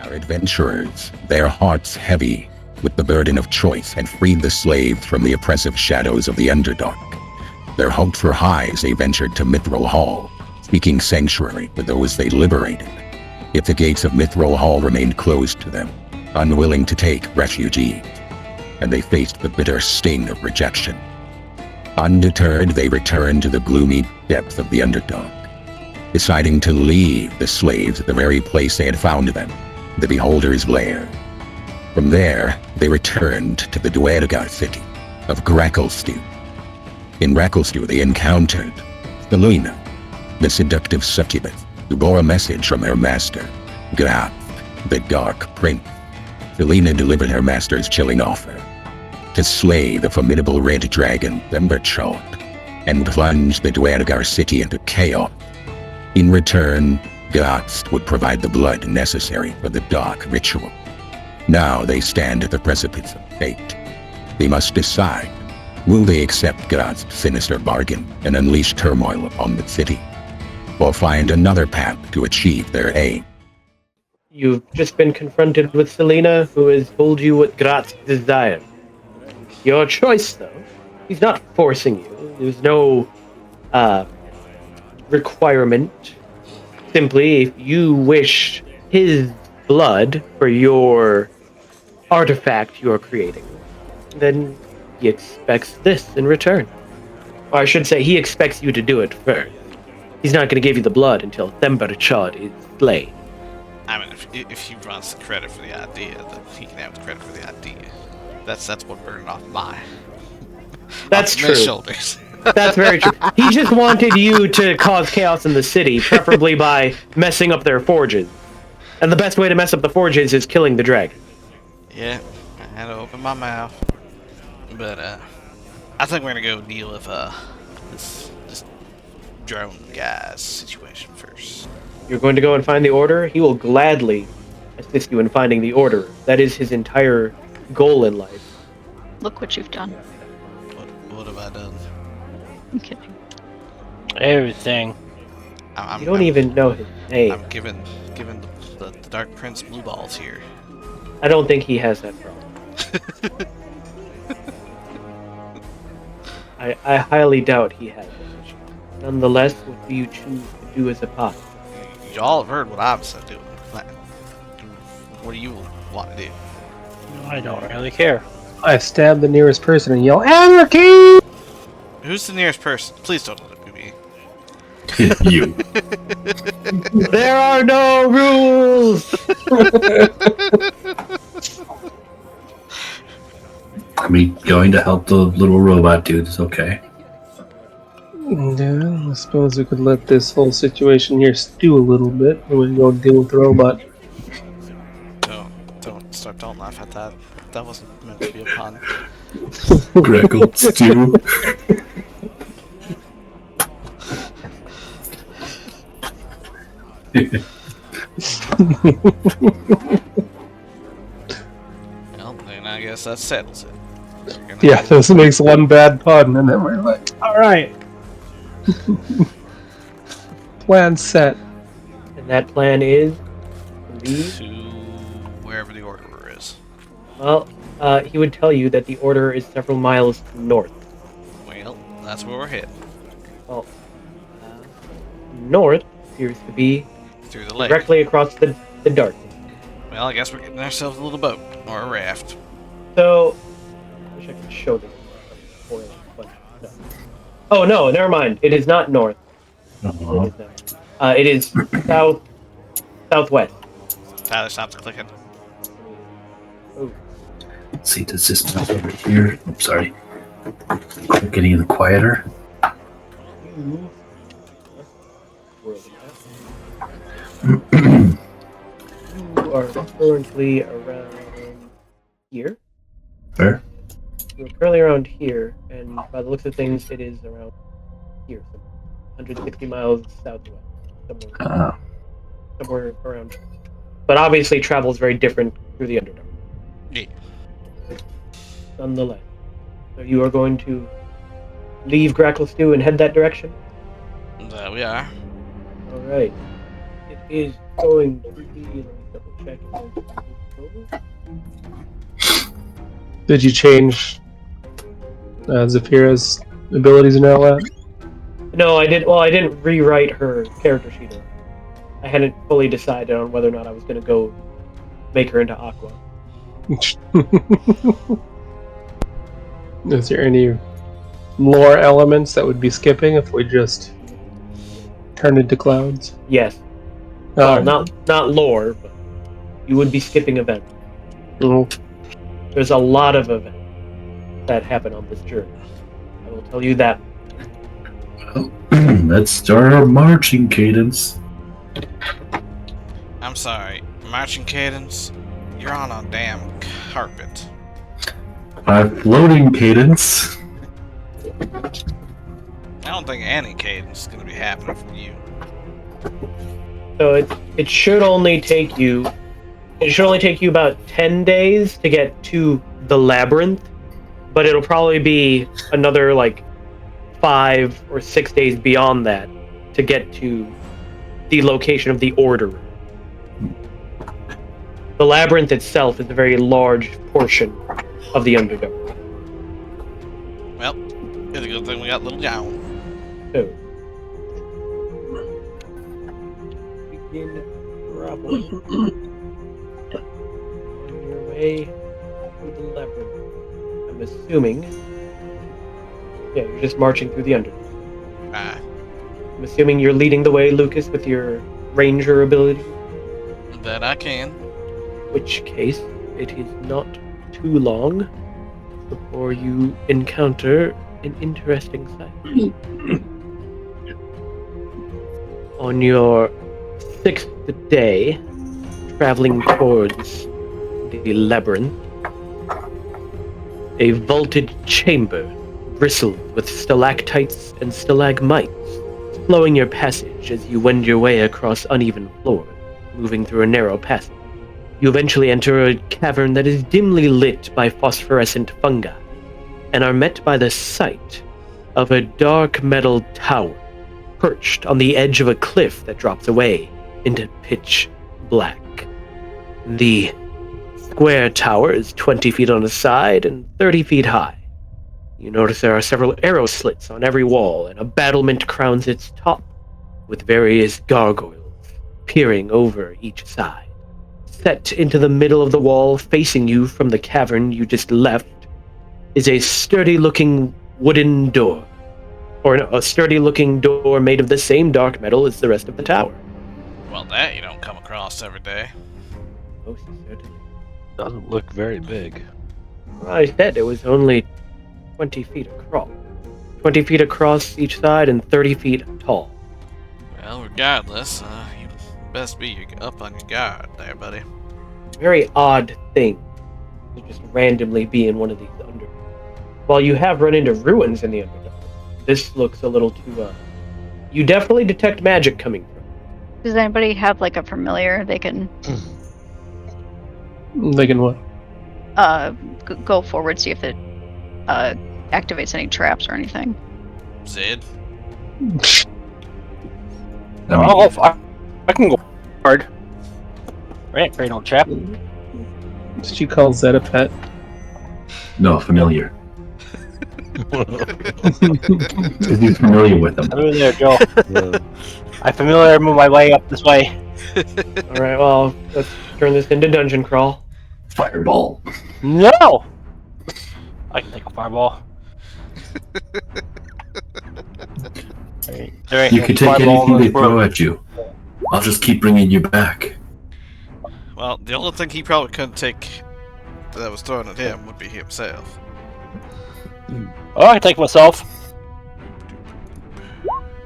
are adventurers, their hearts heavy with the burden of choice, had freed the slaves from the oppressive shadows of the Underdark. Their hoped for highs, they ventured to Mithril Hall, seeking sanctuary for those they liberated. Yet the gates of Mithril Hall remained closed to them, unwilling to take refugees, and they faced the bitter sting of rejection. Undeterred, they returned to the gloomy depths of the Underdark, deciding to leave the slaves at the very place they had found them, the Beholder's Lair. From there, they returned to the Deurgar City of Gracklestugh. In Gracklestugh, they encountered Selena, the seductive succubus, who bore a message from her master, Ghelfi, the Dark Prince. Selena delivered her master's chilling offer to slay the formidable red dragon, Themberchaud, and plunge the Deurgar City into chaos. In return, Ghelfi would provide the blood necessary for the dark ritual. Now they stand at the precipice of fate. They must decide, will they accept Ghelfi's sinister bargain and unleash turmoil upon the city, or find another path to achieve their aim? You've just been confronted with Selena, who has told you what Graz desires. Your choice, though. He's not forcing you. There's no requirement. Simply, if you wish his blood for your artifact you're creating, then he expects this in return. Or I should say, he expects you to do it first. He's not going to give you the blood until Themberchaud is slain. I mean, if he wants the credit for the idea, then he can have the credit for the idea. That's what burned off my shoulders. That's very true. He just wanted you to cause chaos in the city, preferably by messing up their forges. And the best way to mess up the forges is killing the dragon. Yeah, I had to open my mouth. But, I think we're gonna go deal with, this drone guy's situation first. You're going to go and find the Order? He will gladly assist you in finding the Order. That is his entire goal in life. Look what you've done. What have I done? I'm kidding. Everything. You don't even know his name. I'm giving the Dark Prince blue balls here. I don't think he has that problem. I highly doubt he has that issue. Nonetheless, what do you choose to do as a pot? Y'all have heard what I've said doing. What do you want to do? I don't really care. I stab the nearest person and yell, "Anarchy!" Who's the nearest person? Please don't let it be me. You. There are no rules! I mean, going to help the little robot dude is okay. Yeah, I suppose we could let this whole situation here stew a little bit and we can go deal with the robot. Don't laugh at that. That wasn't meant to be a pun. Gracklestugh. Well, then I guess that settles it. Yeah, this makes one bad pun and then we're like, alright. Plan set. And that plan is to leave? To wherever the Orderer is. Well, he would tell you that the Order is several miles north. Well, that's where we're headed. Well, north appears to be Through the lake. directly across the dark. Well, I guess we're getting ourselves a little boat. Or a raft. So, I wish I could show this. But no. Oh no, never mind. It is not north. Uh-huh. It is southwest. Tyler, stop the clicking. Oh. Let's see, does this move over here? I'm sorry. Getting it quieter. You are currently around here. Where? You're currently around here, and by the looks of things, it is around here, so 160 miles southwest, somewhere around. But obviously, travel is very different through the Underdark. Yeah. Nonetheless, so you are going to leave Gracklestugh and head that direction. There we are. All right. It is going to be. Let me Double check. Did you change Zafira's abilities and all that? No, I did. Well, I didn't rewrite her character sheet. I hadn't fully decided on whether or not I was going to go make her into Aqua. Is there any lore elements that would be skipping if we just turned into clouds? Yes. Oh, Well, not lore, but you would be skipping events. no. There's a lot of events that happen on this journey. I will tell you that. Well, let's start our marching cadence. I'm sorry, marching cadence? You're on a damn carpet. Our floating cadence. I don't think any cadence is gonna be happening for you. So it should only take you. It should only take you about 10 days to get to the labyrinth, but it'll probably be another like 5 or 6 days beyond that to get to the location of the Order. The labyrinth itself is a very large portion of the Underdark. Well, it's a good thing we got Little John. So, begin traveling on your way through the labyrinth. I'm assuming. Yeah, you're just marching through the Underdark. Ah, I'm assuming you're leading the way, Lucas, with your ranger ability. that I can. Which case, it is not too long before you encounter an interesting sight. On your 6th day, traveling towards the labyrinth, a vaulted chamber bristled with stalactites and stalagmites, slowing your passage as you wend your way across uneven floors, moving through a narrow passage. You eventually enter a cavern that is dimly lit by phosphorescent fungi, and are met by the sight of a dark metal tower perched on the edge of a cliff that drops away into pitch black. The square tower is 20 feet on a side and 30 feet high. You notice there are several arrow slits on every wall, and a battlement crowns its top, with various gargoyles peering over each side. Set into the middle of the wall, facing you from the cavern you just left, is a sturdy-looking wooden door. Or no, a sturdy-looking door made of the same dark metal as the rest of the tower. Well, that you don't come across every day. Most certainly. Doesn't look very big. I said it was only 20 feet across. 20 feet across each side and 30 feet tall. Well, regardless, you best be up on your guard there, buddy. Very odd thing to just randomly be in one of these Underdark. While you have run into ruins in the Underdark, this looks a little too, You definitely detect magic coming from. Does anybody have like a familiar they can They can what? go forward, see if it activates any traps or anything? Zed? I can go hard. Right, great old chap. Did you call Zed a pet? No, familiar. Because he's familiar with them. I'm in there, Joe. I familiar move my way up this way. Alright, well, let's turn this into dungeon crawl. Fireball. No! I can take a fireball. Alright, You can take anything they throw at you. I'll just keep bringing you back. Well, the only thing he probably couldn't take that was thrown at him would be himself. Oh, I can take myself.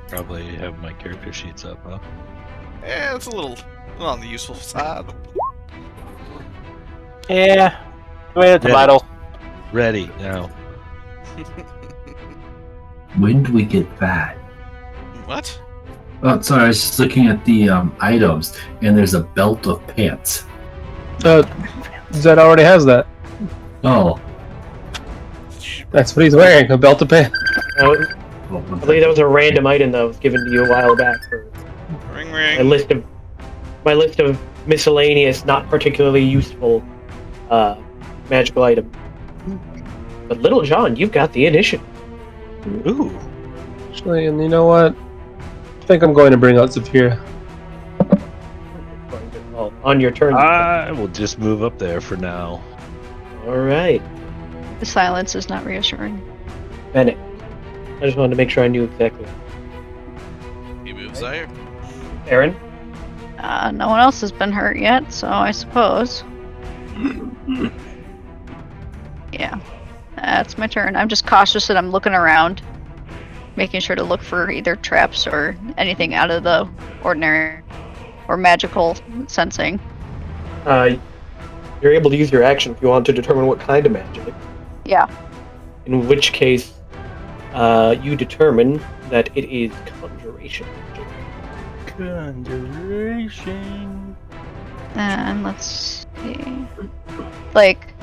Probably have my character sheets up, huh? Yeah, it's a little on the useful side. Yeah. Tomato, tomato. Ready now. When do we get that? What? Oh, sorry, I was just looking at the items, and there's a belt of pants. Zed already has that. Oh. That's what he's wearing, a belt of pants. I believe that was a random item that was given to you a while back for Ring a ring. list of my list of miscellaneous, not particularly useful magical items. But Little John, you've got the initiative. Ooh. Actually, and you know what? I think I'm going to bring out Zafira. On your turn. I will just move up there for now. All right. The silence is not reassuring. Bennett. I just wanted to make sure I knew exactly. He moves there. Aaron? No one else has been hurt yet, so I suppose. Yeah. That's my turn. I'm just cautious and I'm looking around. Making sure to look for either traps or anything out of the ordinary or magical sensing. You're able to use your action if you want to determine what kind of magic. Yeah. In which case, you determine that it is conjuration magic. Conjuration. And let's see. Like,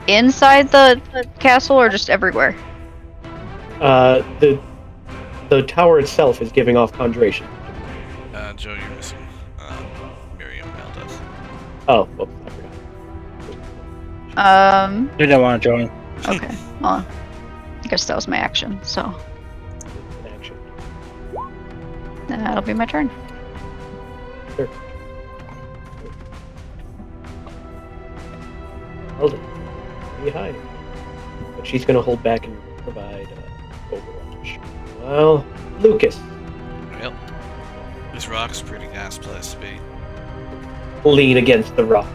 inside the castle or just everywhere? The tower itself is giving off conjuration. Joe, you're missing. Miriam now does. Oh, well, I forgot. You don't want to join. Okay. Well, I guess that was my action, so Action. that'll be my turn. Sure. Hold it. Behind. But she's going to hold back and provide overwatch. Well, Lucas, Well, this rock's a pretty nice place to be. lean against the rock.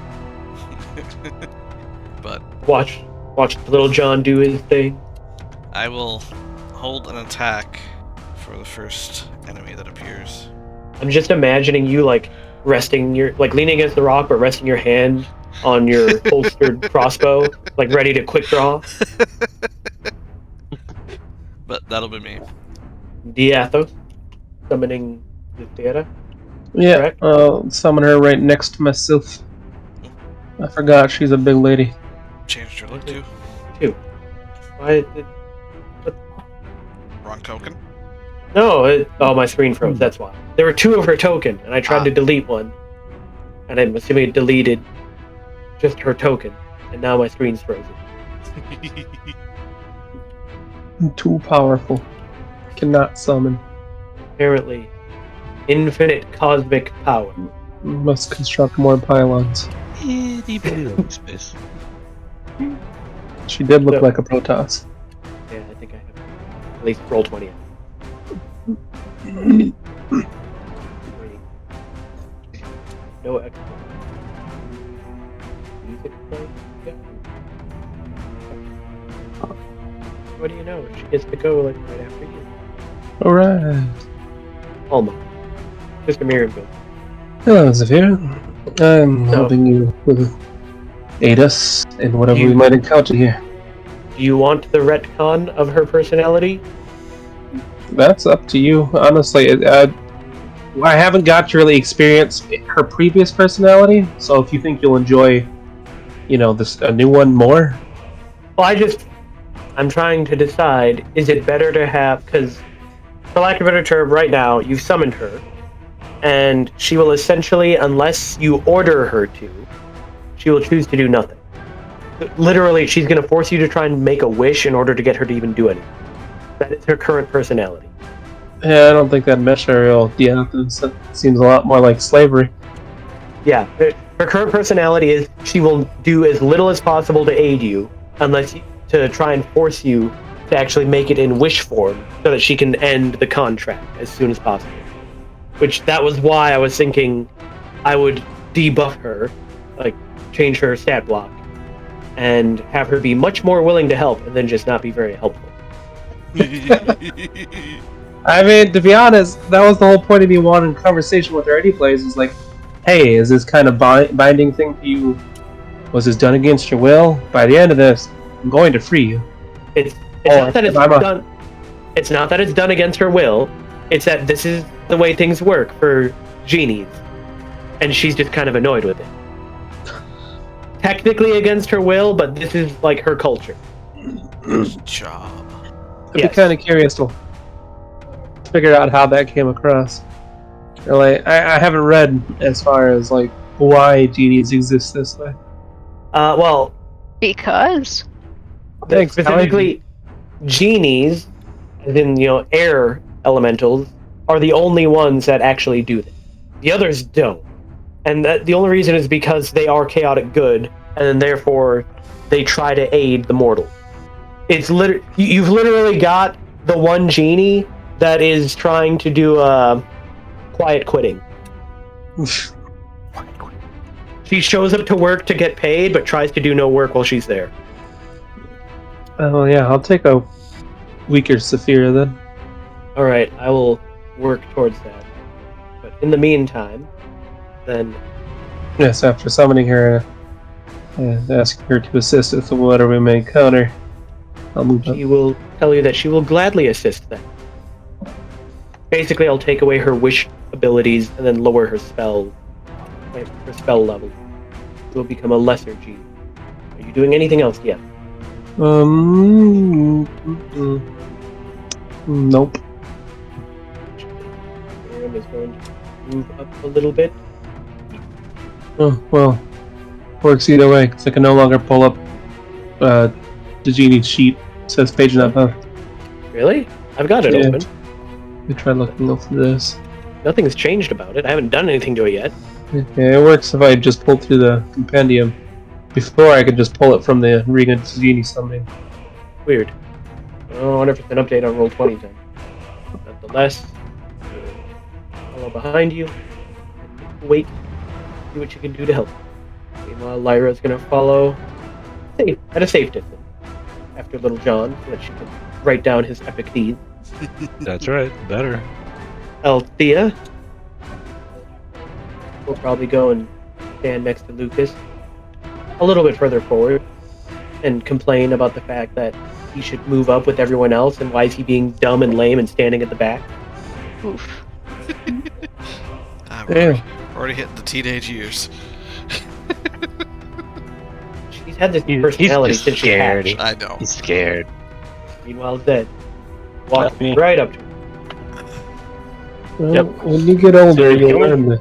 But Watch Little John do his thing. I will hold an attack for the first enemy that appears. I'm just imagining you leaning against the rock, but resting your hand on your holstered crossbow, like ready to quick draw. But that'll be me. Diathos, summoning the theater. Yeah, Correct. I'll summon her right next to myself. I forgot she's a big lady. Changed your look too. Why? Wrong token. No, my screen froze. That's why. There were two of her token, and I tried to delete one, and I'm assuming it deleted just her token, and now my screen's frozen. Too powerful. Cannot summon. Apparently, infinite cosmic power. Must construct more pylons. Itty bitty little space. She did look So- like a Protoss. Yeah, I think I have at least roll 20. No extra. Music play? Yeah. What do you know? She gets to go like right after you. Alright. Almost. Mr. Miriam goes. Hello, Zafira. I'm No. helping you with Aegis and whatever we might encounter here. Do you want the retcon of her personality? That's up to you. Honestly, I haven't got to really experience her previous personality, so if you think you'll enjoy, a new one more, Well, I'm trying to decide, is it better to have, because, for lack of a better term, right now, you've summoned her, and she will essentially, unless you order her to, she will choose to do nothing. Literally, she's going to force you to try and make a wish in order to get her to even do anything. That is her current personality. yeah, I don't think that mesh aerial seems a lot more like slavery. Yeah, her current personality is she will do as little as possible to aid you, to try and force you to actually make it in wish form, so that she can end the contract as soon as possible. Which, that was why I was thinking I would debuff her, like, change her stat block, and have her be much more willing to help, and then just not be very helpful. I mean, to be honest, that was the whole point of me wanting conversation with her anyways, is like, hey, is this kind of binding thing for you, was this done against your will? By the end of this, I'm going to free you. It's not that it's done. It's not that it's done against her will. It's that this is the way things work for genies, and she's just kind of annoyed with it. Technically against her will, but this is like her culture. Good job. I'd be kind of curious to figure out how that came across. Like, I haven't read as far as like why genies exist this way. Well, Because Thanks, specifically, genies, as in air elementals, are the only ones that actually do this. The others don't, and the only reason is because they are chaotic good, and then therefore they try to aid the mortal. It's you've literally got the one genie that is trying to do quiet quitting. She shows up to work to get paid, but tries to do no work while she's there. Oh yeah, I'll take a weaker Saphira then. All right, I will work towards that. But in the meantime, then Yes, after summoning her and asking her to assist with whatever we may encounter, I'll move up. she will tell you that she will gladly assist them. Basically, I'll take away her wish abilities and then lower her spell level. She will become a lesser genie. Are you doing anything else yet? Nope. Aaron is going to move up a little bit. Oh, well, works either way, because I can no longer pull up the genie sheet. It says page not found. Really? I've got it Yeah. open. Let me try looking up for this. Nothing's changed about it. I haven't done anything to it yet. Okay, it works if I just pull through the compendium. Before I could just pull it from the Regan Genie summoning. Weird. I wonder if it's an update on Roll20 then. Nonetheless, follow behind you. Wait. See what you can do to help. Meanwhile, Lyra's gonna follow at a safe distance after Little John, so that she can write down his epic deeds. That's right. Better. Althea will probably go and stand next to Lucas a little bit further forward and complain about the fact that he should move up with everyone else and why is he being dumb and lame and standing at the back. oof. Damn. Already hitting the teenage years. She's had this He's personality just since she scared. hatched. I know. He's scared. Meanwhile, Zed walks That's me. right up to her. Well, Yep. when you get older, So, you'll learn this.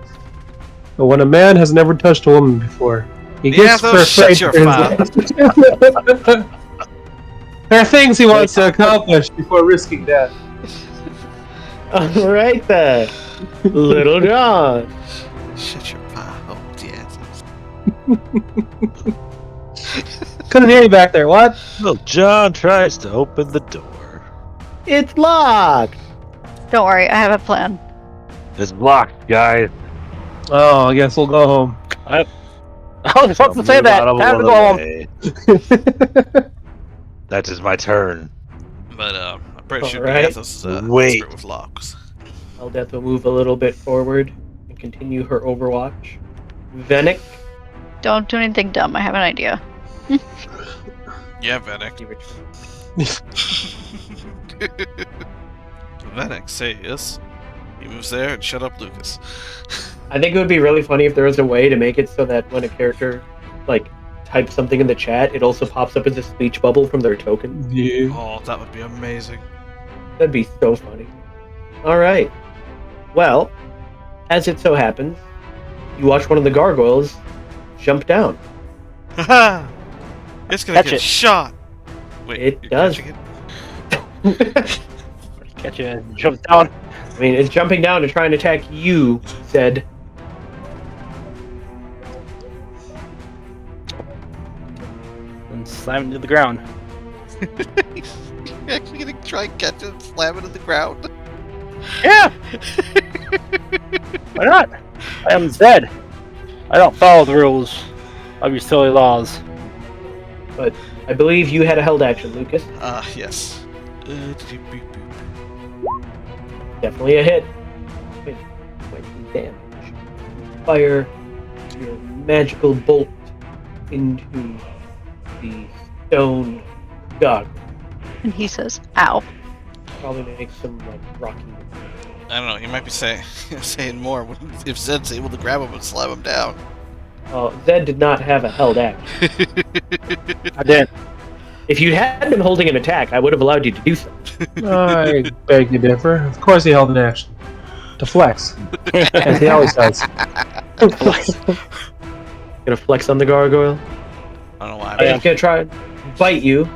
But when a man has never touched a woman before, he gets Yeah, shut your frustrated. There are things he wants to accomplish before risking death. All right then, Little John. Shut your pie hole, Couldn't hear you back there. What? Well, John tries to open the door. It's locked. Don't worry, I have a plan. It's blocked, guys. Oh, I guess we'll go home. I was supposed to say that. Time to go home. That is my turn. But I'm pretty sure Alright. Death's Wait. with locks. Eldeth will move a little bit forward and continue her overwatch. Venick, Don't do anything dumb. I have an idea. Yeah, Venick. you return. Venick, say yes. He moves there and shut up Lucas. I think it would be really funny if there was a way to make it so that when a character types something in the chat, it also pops up as a speech bubble from their token. Yeah. Oh, that would be amazing. That'd be so funny. All right. Well, as it so happens, you watch one of the gargoyles jump down. Haha! It's gonna Catch get it. shot! Wait, It you're does. catching it? Catch you and jump down. I mean, it's jumping down to try and attack you, Zed. And slam into the ground. You're actually gonna try and catch it and slam it in the ground? Yeah! Why not? I am Zed. I don't follow the rules of your silly laws. But I believe you had a held action, Lucas. Yes. Definitely a hit. 20 damage. Fire your magical bolt into the stone goggle. And he says, ow. Probably make some rocky. I don't know, he might be saying more if Zed's able to grab him and slam him down. Zed did not have a held action. I did. If you had been holding an attack, I would have allowed you to do so. I beg to differ. Of course he held an action. To flex. As he always does. Gonna flex on the gargoyle. I don't know why. It's gonna try and bite you.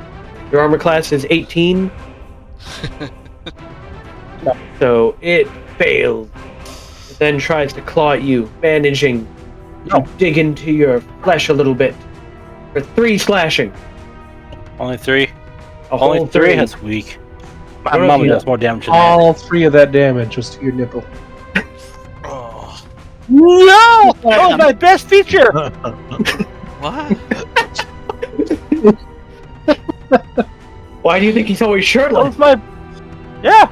Your armor class is 18. So it fails. It then tries to claw at you, managing to dig into your flesh a little bit. For 3 slashing. Only 3. A Only whole 3? 3. That's weak. My What if mom you- does more damage than that. All 3 of that damage just to your nipple. Oh. No! That was my best feature! What? Why do you think he's always That shirtless? was my... Yeah!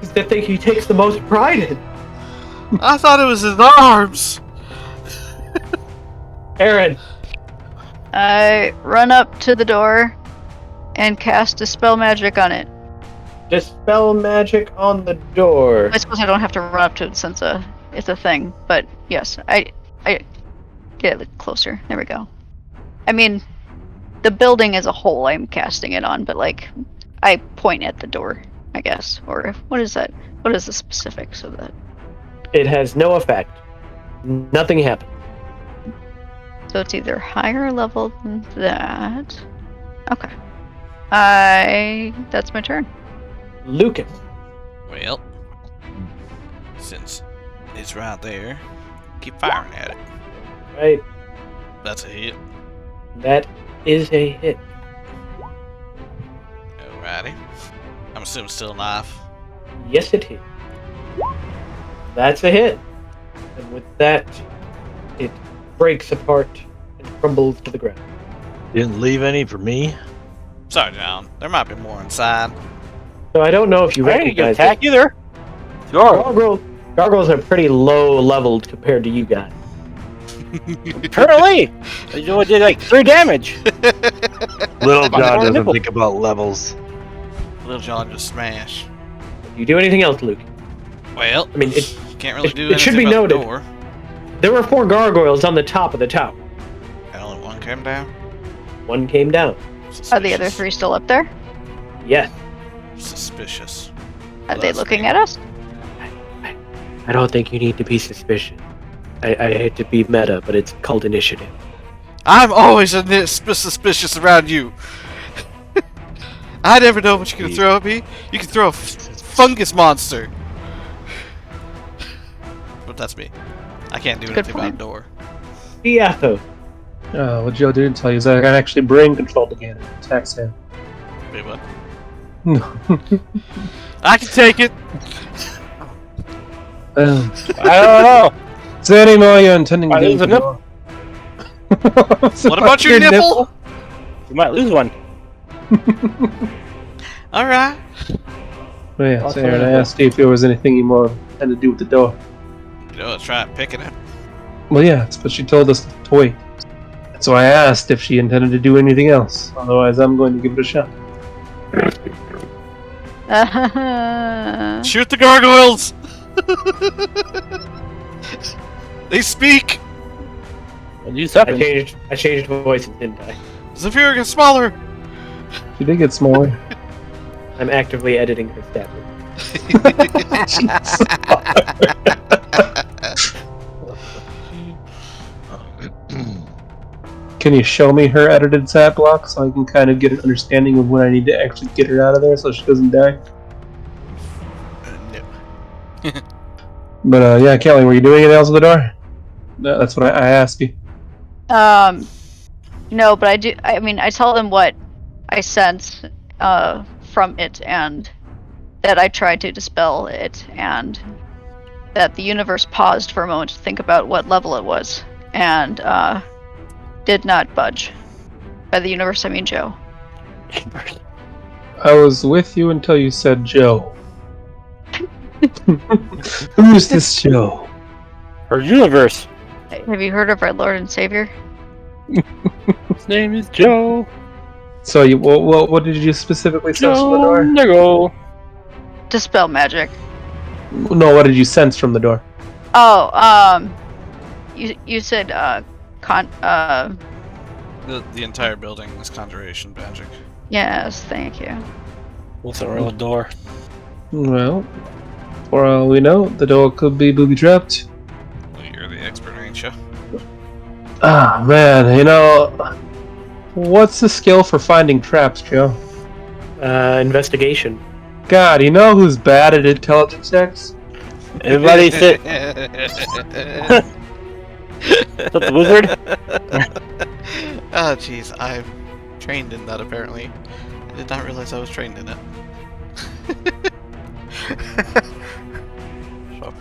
It's the thing he takes the most pride in. I thought it was his arms. Aaron, I run up to the door and cast Dispel Magic on it. dispel magic on the door. I suppose I don't have to run up to it since it's a thing, but yes, I get it closer. There we go. I mean, the building as a whole I'm casting it on, but like, I point at the door, I guess. Or what is that? What is the specifics of that? It has no effect. Nothing happened. So it's either higher level than that. Okay. That's my turn. Lucas. Well, since it's right there, keep firing at it. Right. That's a hit. That is a hit. Alrighty. I'm assuming still alive. Yes, it is. That's a hit. And with that, it breaks apart and crumbles to the ground. Didn't leave any for me. Sorry, John. There might be more inside. So I don't know if you I didn't recognize attack it. either. Sure. Gargoyles are pretty low leveled compared to you guys. Apparently! You only did like 3 damage. Little John more doesn't nipple. think about levels. Little John just smash. Do you do anything else, Luke? Well, I mean, can't really it- do it anything should be about the noted. door. There were 4 gargoyles on the top of the tower. And only one came down. One came down. Are the other 3 still up there? Yes. Suspicious. Are they That's looking me. at us? I don't think you need to be suspicious. I hate to be meta, but it's called initiative. I'm always suspicious around you. I never know what you're gonna throw at me. You can throw a fungus monster. But that's me. I can't do Good anything about point. a door. Diatho. What Joe didn't tell you is I got actually brain controlled again and attacks him. Wait, what? No. I can take it. I don't know. Is there any more you're intending to I do? lose a nipple? What about your nipple? You might lose one. All right. Oh, yeah, so Aaron, I asked you if there was anything you more had to do with the door. You know, let's try picking it. Well, yeah, that's what she told us to wait. So I asked if she intended to do anything else. Otherwise, I'm going to give it a shot. Shoot the gargoyles. They speak. And you suck. I changed voices, didn't I? Zephyr gets smaller. She did get smaller. I'm actively editing her stat. Can you show me her edited stat block so I can kind of get an understanding of when I need to actually get her out of there so she doesn't die? No. But yeah, Kelly, were you doing anything else with the door? No, that's what I asked you. No, but I do. I mean, I tell them what I sense from it, and that I tried to dispel it, and that the universe paused for a moment to think about what level it was, and did not budge. By the universe, I mean Joe. I was with you until you said Joe. Who's this Joe? Her universe. Have you heard of our Lord and Savior? His name is Joe. So you, what did you specifically sense from the Joe door? Niggle. Dispel magic. No, what did you sense from the door? Oh, you said The entire building is conjuration magic. yes, thank you. What's a real door? Well, for all we know, the door could be booby-trapped. Well, you're the expert, ain't you? Ah, man, what's the skill for finding traps, Joe? Investigation. God, you know who's bad at intelligence checks? Everybody sit. Is that the wizard? Oh, jeez, I'm trained in that apparently. I did not realize I was trained in it. So,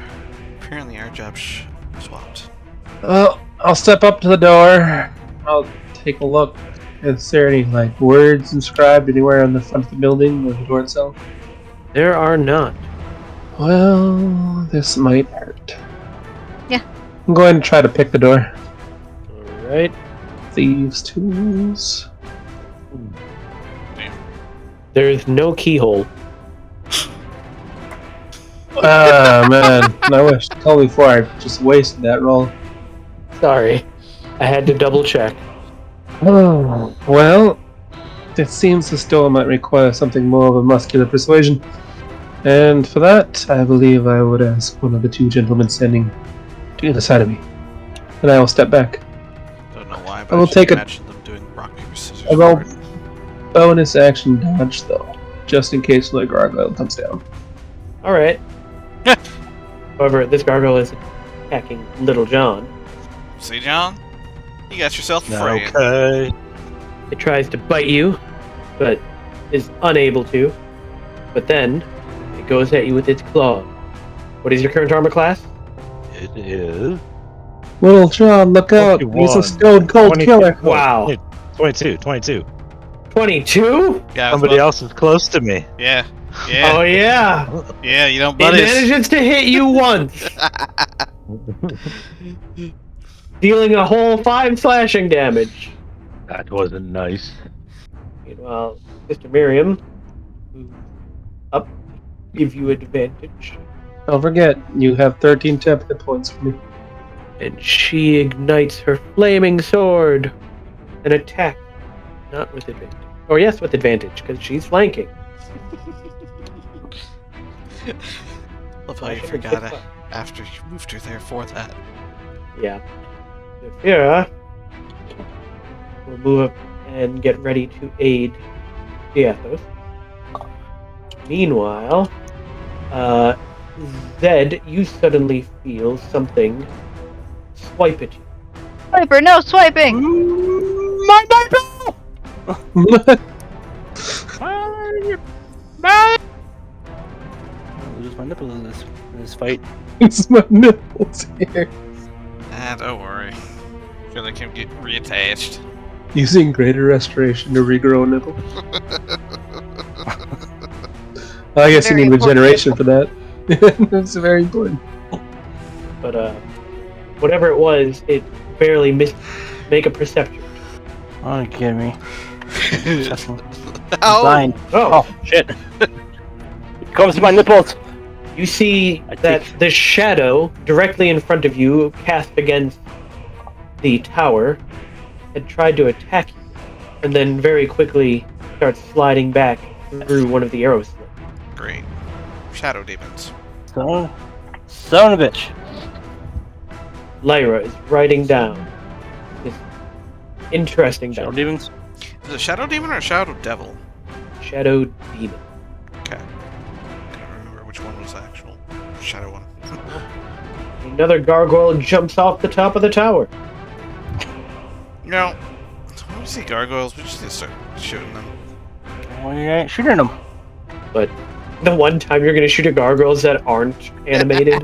apparently our jobs swapped. Well, I'll step up to the door. I'll take a look. Is there any, words inscribed anywhere on the front of the building or the door itself? There are not. Well, this might hurt. Yeah. I'm going to try to pick the door. Alright. Thieves' tools. There's no keyhole. Ah, man. I wish. Tell me before I just wasted that roll. Sorry. I had to double check. Oh, well, it seems this door might require something more of a muscular persuasion. And for that, I believe I would ask one of the two gentlemen standing to the other side of me. And I will step back. Don't know why, but I will take imagine them doing rock, paper, scissors. I will for it. bonus action dodge, though, just in case the gargoyle comes down. Alright. However, this gargoyle is attacking Little John. See, John? You got yourself a friend. Okay. It tries to bite you, but is unable to. But then, it goes at you with its claw. What is your current armor class? It is Little John, look out! He's 21. a stone cold 22. killer! Wow. 22. 22? Yeah, Somebody else is close to me. Yeah. Yeah. Oh yeah! Yeah, you don't It buddies. manages to hit you once! Dealing a whole 5 slashing damage. That wasn't nice. Meanwhile, Sister Miriam, who's up, give you advantage. Don't forget, you have 13 temp hit points for me. And she ignites her flaming sword and attacks. Not with advantage. Oh, yes, with advantage, because she's flanking. Love how you forgot it after you moved her there for that. Yeah. Zephyra will move up and get ready to aid Diathos. Meanwhile, Zed, you suddenly feel something swipe at you. Swiper, no swiping! My nipple! I'll lose my nipple in this fight. It's my nipples here. Ah, don't worry. I feel like I can get reattached. Using greater restoration to regrow a nipple. I guess you Very need important. regeneration for that. That's very important. But, whatever it was, it barely missed. Make a perception. Oh, you kidding me? Ow! Dying. Oh, Oh, shit. It comes to my nipples. you see I that think- the shadow directly in front of you, cast against the tower, had tried to attack you, and then very quickly starts sliding back through one of the arrow slits. Great. Shadow demons. Son of a bitch. Lyra is writing down this interesting Shadow down demons. Is it a shadow demon or a shadow devil? shadow demon. Okay. Can't remember which one was the actual shadow one. Another gargoyle jumps off the top of the tower. You know, when we see gargoyles, we just need to start shooting them. Well, you ain't shooting them. But the one time you're gonna shoot at gargoyles that aren't animated.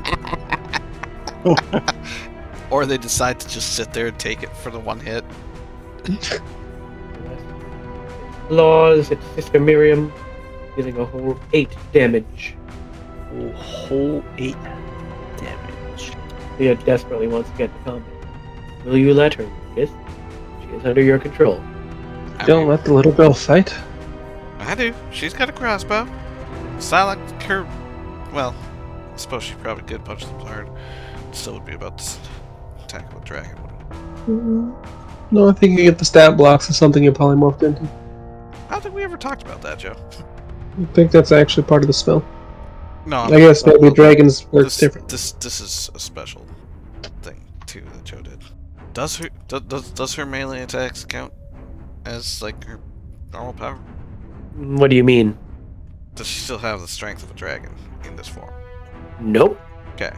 Or they decide to just sit there and take it for the one hit. Laws, it's Sister Miriam, dealing a whole 8 damage. A whole 8 damage. Thea desperately wants to get to combat. Will you let her, Yes? She is under your control. Don't let the little girl fight. I do. She's got a crossbow. Silent her. Well, I suppose she probably could punch them hard. Still would be about to attack with dragon. No, I think you get the stat blocks or something you're polymorphed into. I don't think we ever talked about that, Joe. I think that's actually part of the spell. No, I guess maybe dragons work this, different. This is a special thing too that Joe did. Does her melee attacks count as like her normal power? What do you mean? Does she still have the strength of a dragon in this form? Nope. Okay,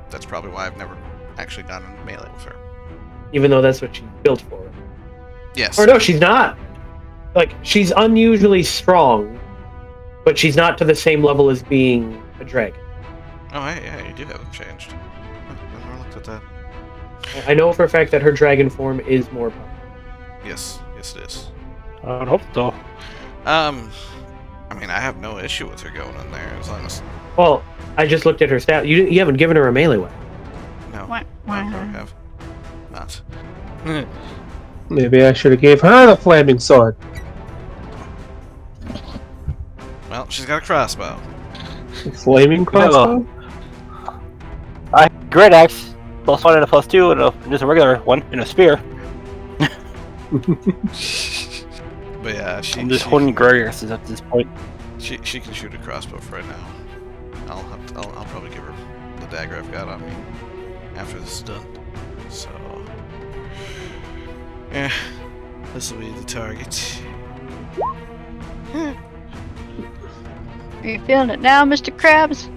that's probably why I've never actually gone into melee with her. Even though that's what she's built for. Yes. Or no, she's not. Like, she's unusually strong, but she's not to the same level as being a dragon. Oh, yeah, you do have them changed. I never looked at that. I know for a fact that her dragon form is more powerful. Yes, it is. I would hope so. I mean, I have no issue with her going in there as long as Well, I just looked at her stat. You haven't given her a melee weapon. no, Why- I why never not? have. Not. Maybe I should have gave her the flaming sword. Well, she's got a crossbow. Flaming crossbow? I great axe, +1 and a +2, and just a regular one in a spear. But yeah, I'm just holding great axes at this point. She can shoot a crossbow for right now. I'll probably give her the dagger I've got on me after this is done. So yeah, this will be the target. Are you feeling it now, Mr. Krabs?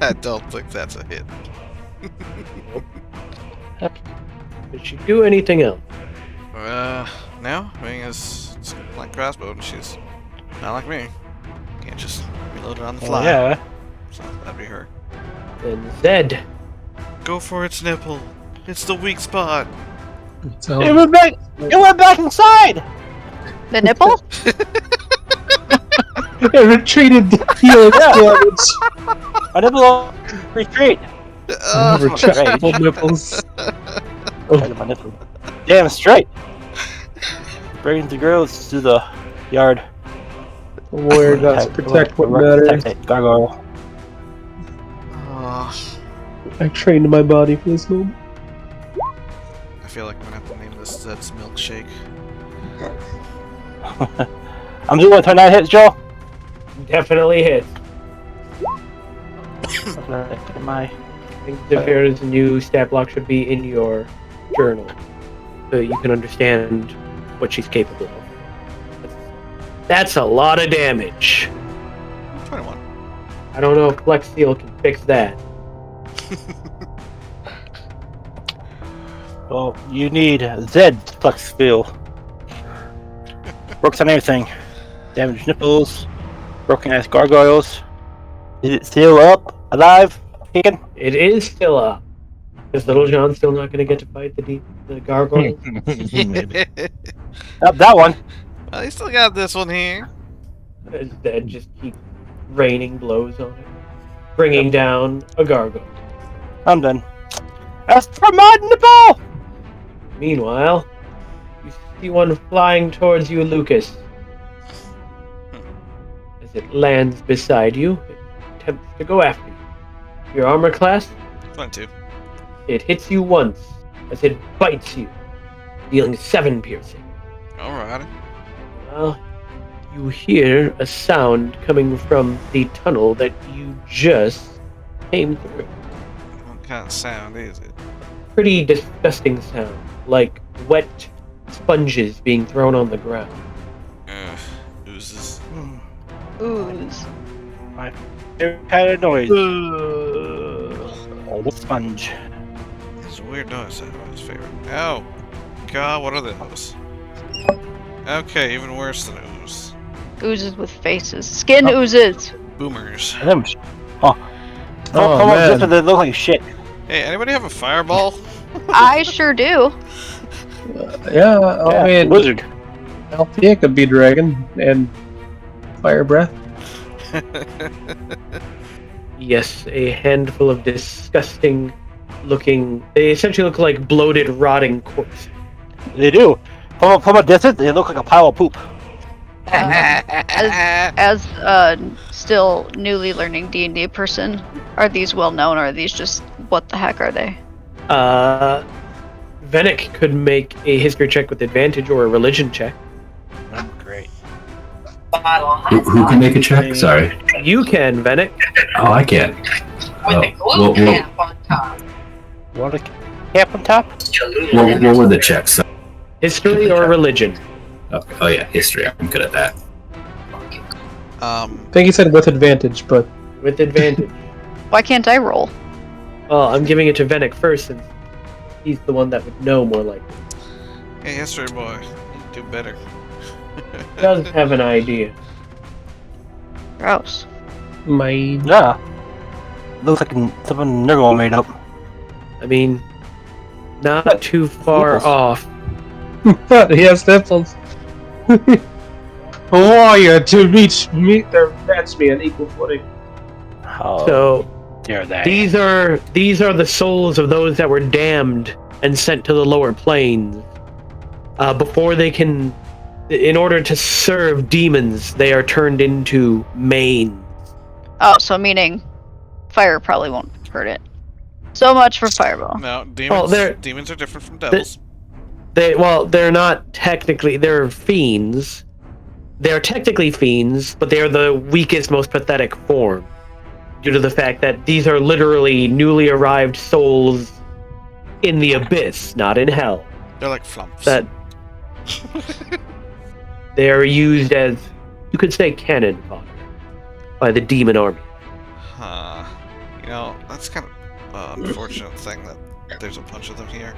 I don't think that's a hit. Did she do anything else? No, being as it's like crossbow, and she's not like me. Can't just reload it on the fly. Yeah. So that'd be her. Then Zed. Go for its nipple. It's the weak spot. So, It went back inside! The nipple? it retreated to heal its damage. I never retreat. Retractable nipples. My nipple. Damn straight. Bringing the girls to the yard. Warrior does protect what matters. Gargoyle. I trained my body for this moment. I feel like I'm gonna have to name this Zed's Milkshake. I'm doing 29 hits, Joe. Definitely hit. My I think Zephyra's new stat block should be in your journal, so you can understand what she's capable of. That's a lot of damage. 21. I don't know if Flex Seal can fix that. Well, you need Zed's flex steel. Works on everything. Damaged nipples, broken ass gargoyles. Is it still up? Alive? Kicking? It is still up. Is Little John still not going to get to fight the gargoyle? Maybe. Up that one. Well, you still got this one here. Zed just keep raining blows on it, bringing down a gargoyle. I'm done. As for my nipple! Meanwhile, you see one flying towards you, Lucas. As it lands beside you, it attempts to go after you. Your armor class, 22. it hits you once as it bites you, dealing 7 piercing. Alrighty. Well, you hear a sound coming from the tunnel that you just came through. What kind of sound is it? Pretty disgusting sound, like wet sponges being thrown on the ground. Oozes. Ooze. My favorite kind of noise. Oh, the sponge. It's a weird noise. That's my favorite. Oh, God, what are those? Okay, even worse than ooze. Oozes with faces. Skin oozes. Boomers. Them. Oh. Oh, Just man. they look like shit. Hey, anybody have a fireball? I sure do. Yeah, I mean, Wizard. Althea could be dragon and fire breath. Yes, a handful of disgusting looking. They essentially look like bloated, rotting corpses. They do. From a distance, they look like a pile of poop. As still newly learning D&D person, are these well known or are these just what the heck are they? Venick could make a history check with advantage or a religion check. Great. Who can make a check? Sorry. You can, Venick. Oh, I can't. What a cap on top? What were the checks? History or religion? Okay. Oh yeah, history. I'm good at that. I think he said with advantage, but With advantage. Why can't I roll? Well, I'm giving it to Venick first since he's the one that would know more likely. Hey, history boy, you do better. He does have an idea. Gross. my Yeah. Looks like something Nurgle made up. I mean, not too far Nipples. off. he has nipples. A warrior to match me on equal footing. How So dare they? these are the souls of those that were damned and sent to the lower planes. Before they can, in order to serve demons, they are turned into manes. Oh, so meaning fire probably won't hurt it. So much for fireball. No, demons. they're- Demons are different from devils. They're not technically, they're fiends. They're technically fiends, but they are the weakest, most pathetic form. Due to the fact that these are literally newly arrived souls in the abyss, not in hell. They're like flumps. That they are used as, you could say, cannon fodder by the demon army. Huh. You know, that's kind of unfortunate thing that there's a bunch of them here.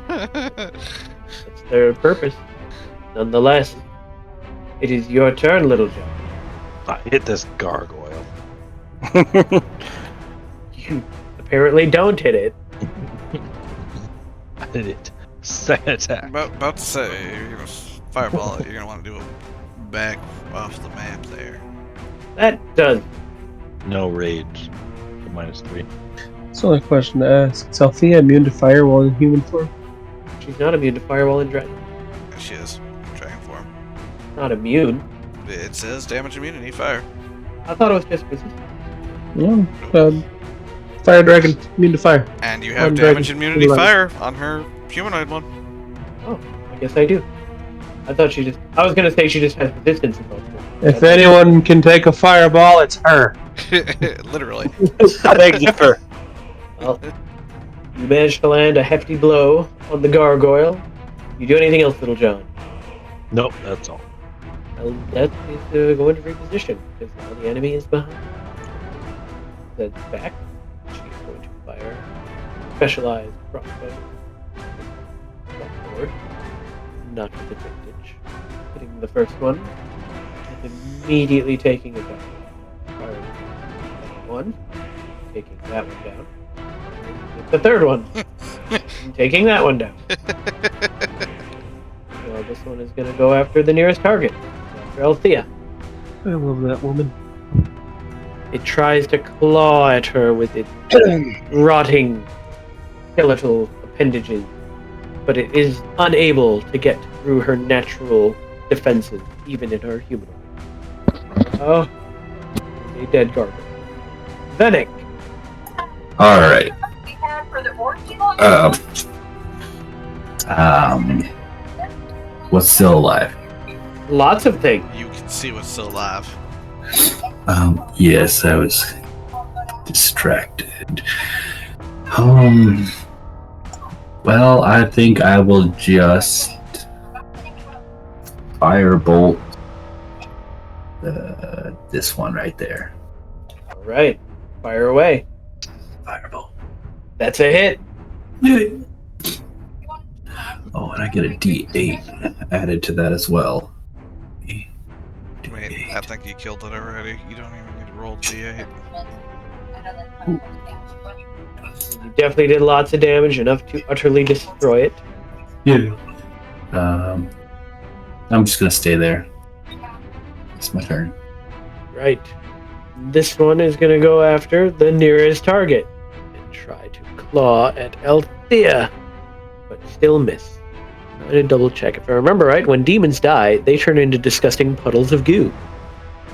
That's their purpose. Nonetheless, it is your turn, Little John. I hit this gargoyle. You apparently don't hit it. I hit it. Second attack. About to say, you're gonna fireball it. You're gonna want to do a back off the map there. That does. No rage. For -3. That's the only question to ask. Is Althea immune to fire while in human form? She's not immune to firewall and dragon. There she is. Dragon form. Not immune. It says damage immunity, fire. I thought it was just resistance. No. Fire dragon immune to fire. And you have On damage dragon. immunity Eleven. fire on her humanoid one. Oh, I guess I do. I thought she just. I was gonna say she just has resistance in both. If anyone can take a fireball, it's her. Literally. I beg differ. Well, you managed to land a hefty blow on the gargoyle. You do anything else, Little John? Nope, that's all. Well, that is going to reposition because now the enemy is behind. That's back. She is going to fire specialized crossbow. Forward. Not with advantage. Hitting the first one and immediately taking it down. Firing one, taking that one down. The third one, and taking that one down. So this one is going to go after the nearest target, after Althea. I love that woman. It tries to claw at her with its rotting skeletal appendages, but it is unable to get through her natural defenses, even in her humanoid. Oh, a dead gargoyle. Venick. All right. What's still alive? Lots of things. You can see what's still alive. Yes, I was distracted. Well, I think I will just firebolt this one right there. All right, fire away. Firebolt. That's a hit. Oh, and I get a D8 added to that as well. Wait, I think you killed it already. You don't even need to roll D8. You definitely did lots of damage, enough to utterly destroy it. Yeah. I'm just gonna stay there. It's my turn. Right. This one is going to go after the nearest target and try to claw at Althea, but still miss. I'm going to double check. If I remember right, when demons die, they turn into disgusting puddles of goo.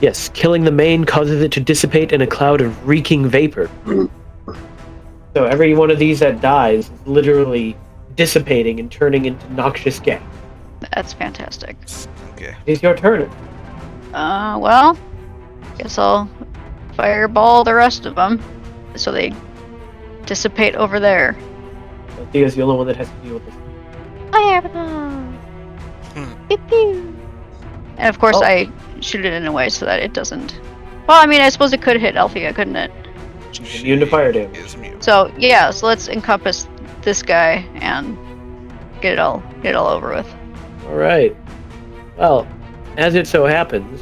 Yes, killing the main causes it to dissipate in a cloud of reeking vapor. So every one of these that dies is literally dissipating and turning into noxious gas. That's fantastic. Okay. It is your turn. Well, guess I'll fireball the rest of them so they dissipate over there. Thea's the only one that has to deal with this. Fireball! Pew pew! And of course, Oh. I shoot it in a way so that it doesn't. Well, I mean, I suppose it could hit Althea, couldn't it? She's immune to fire damage. Is mute. So yeah, so let's encompass this guy and get it all over with. All right. Well, as it so happens,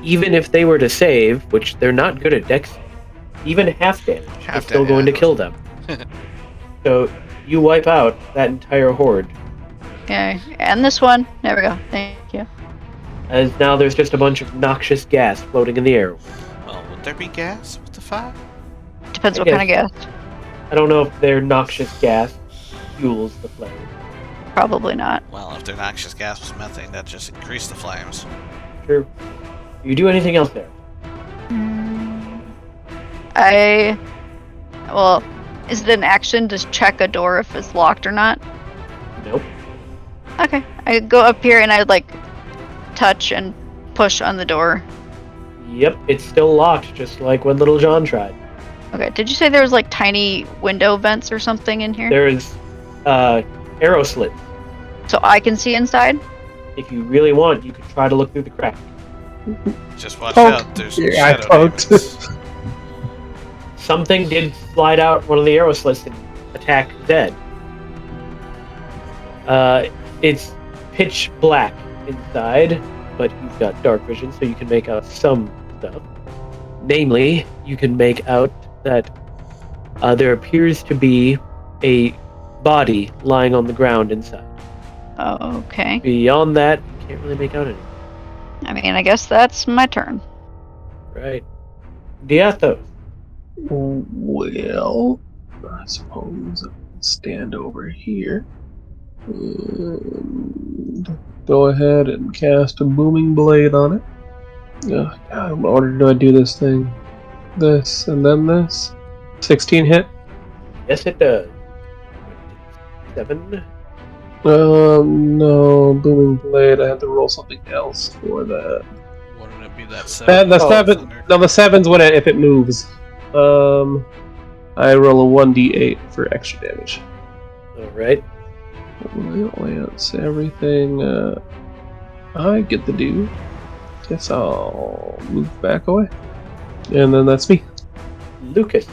even if they were to save, which they're not good at dex, even half damage is still going to kill them. So you wipe out that entire horde, Okay, and this one. There we go. Thank you. as now there's just a bunch of noxious gas floating in the air. Well, would there be gas with the fire? Depends I what kind of gas. I don't know if their noxious gas fuels the flame. Probably not. Well, if their noxious gas was methane, that just increased the flames. True. Do you do anything else there? Well, is it an action to check a door if it's locked or not? Nope. Okay, I go up here and I like touch and push on the door. Yep, it's still locked, just like when Little John tried. Okay, did you say there was like tiny window vents or something in here? There is arrow slits. So I can see inside? If you really want, you could try to look through the crack. Just watch Poke. out, there's Yeah, I shadow poked. demons. Something did slide out one of the arrow slits and attack Zed. It's pitch black inside, but you've got dark vision, so you can make out some stuff. Namely, you can make out that there appears to be a body lying on the ground inside. Oh, okay. Beyond that, you can't really make out anything. I mean, I guess that's my turn. Right. Diathos. Well, I suppose I'll stand over here and go ahead and cast a booming blade on it. God, in order do I do this thing? This and then this? 16 hit? Yes, it does. 7. No, booming blade. I have to roll something else for that. Wouldn't it be that The seven? seven. No, the 7's when if it moves. I roll a 1d8 for extra damage. Alright. Lance, everything I get to do. Guess I'll move back away. And then that's me. Lucas.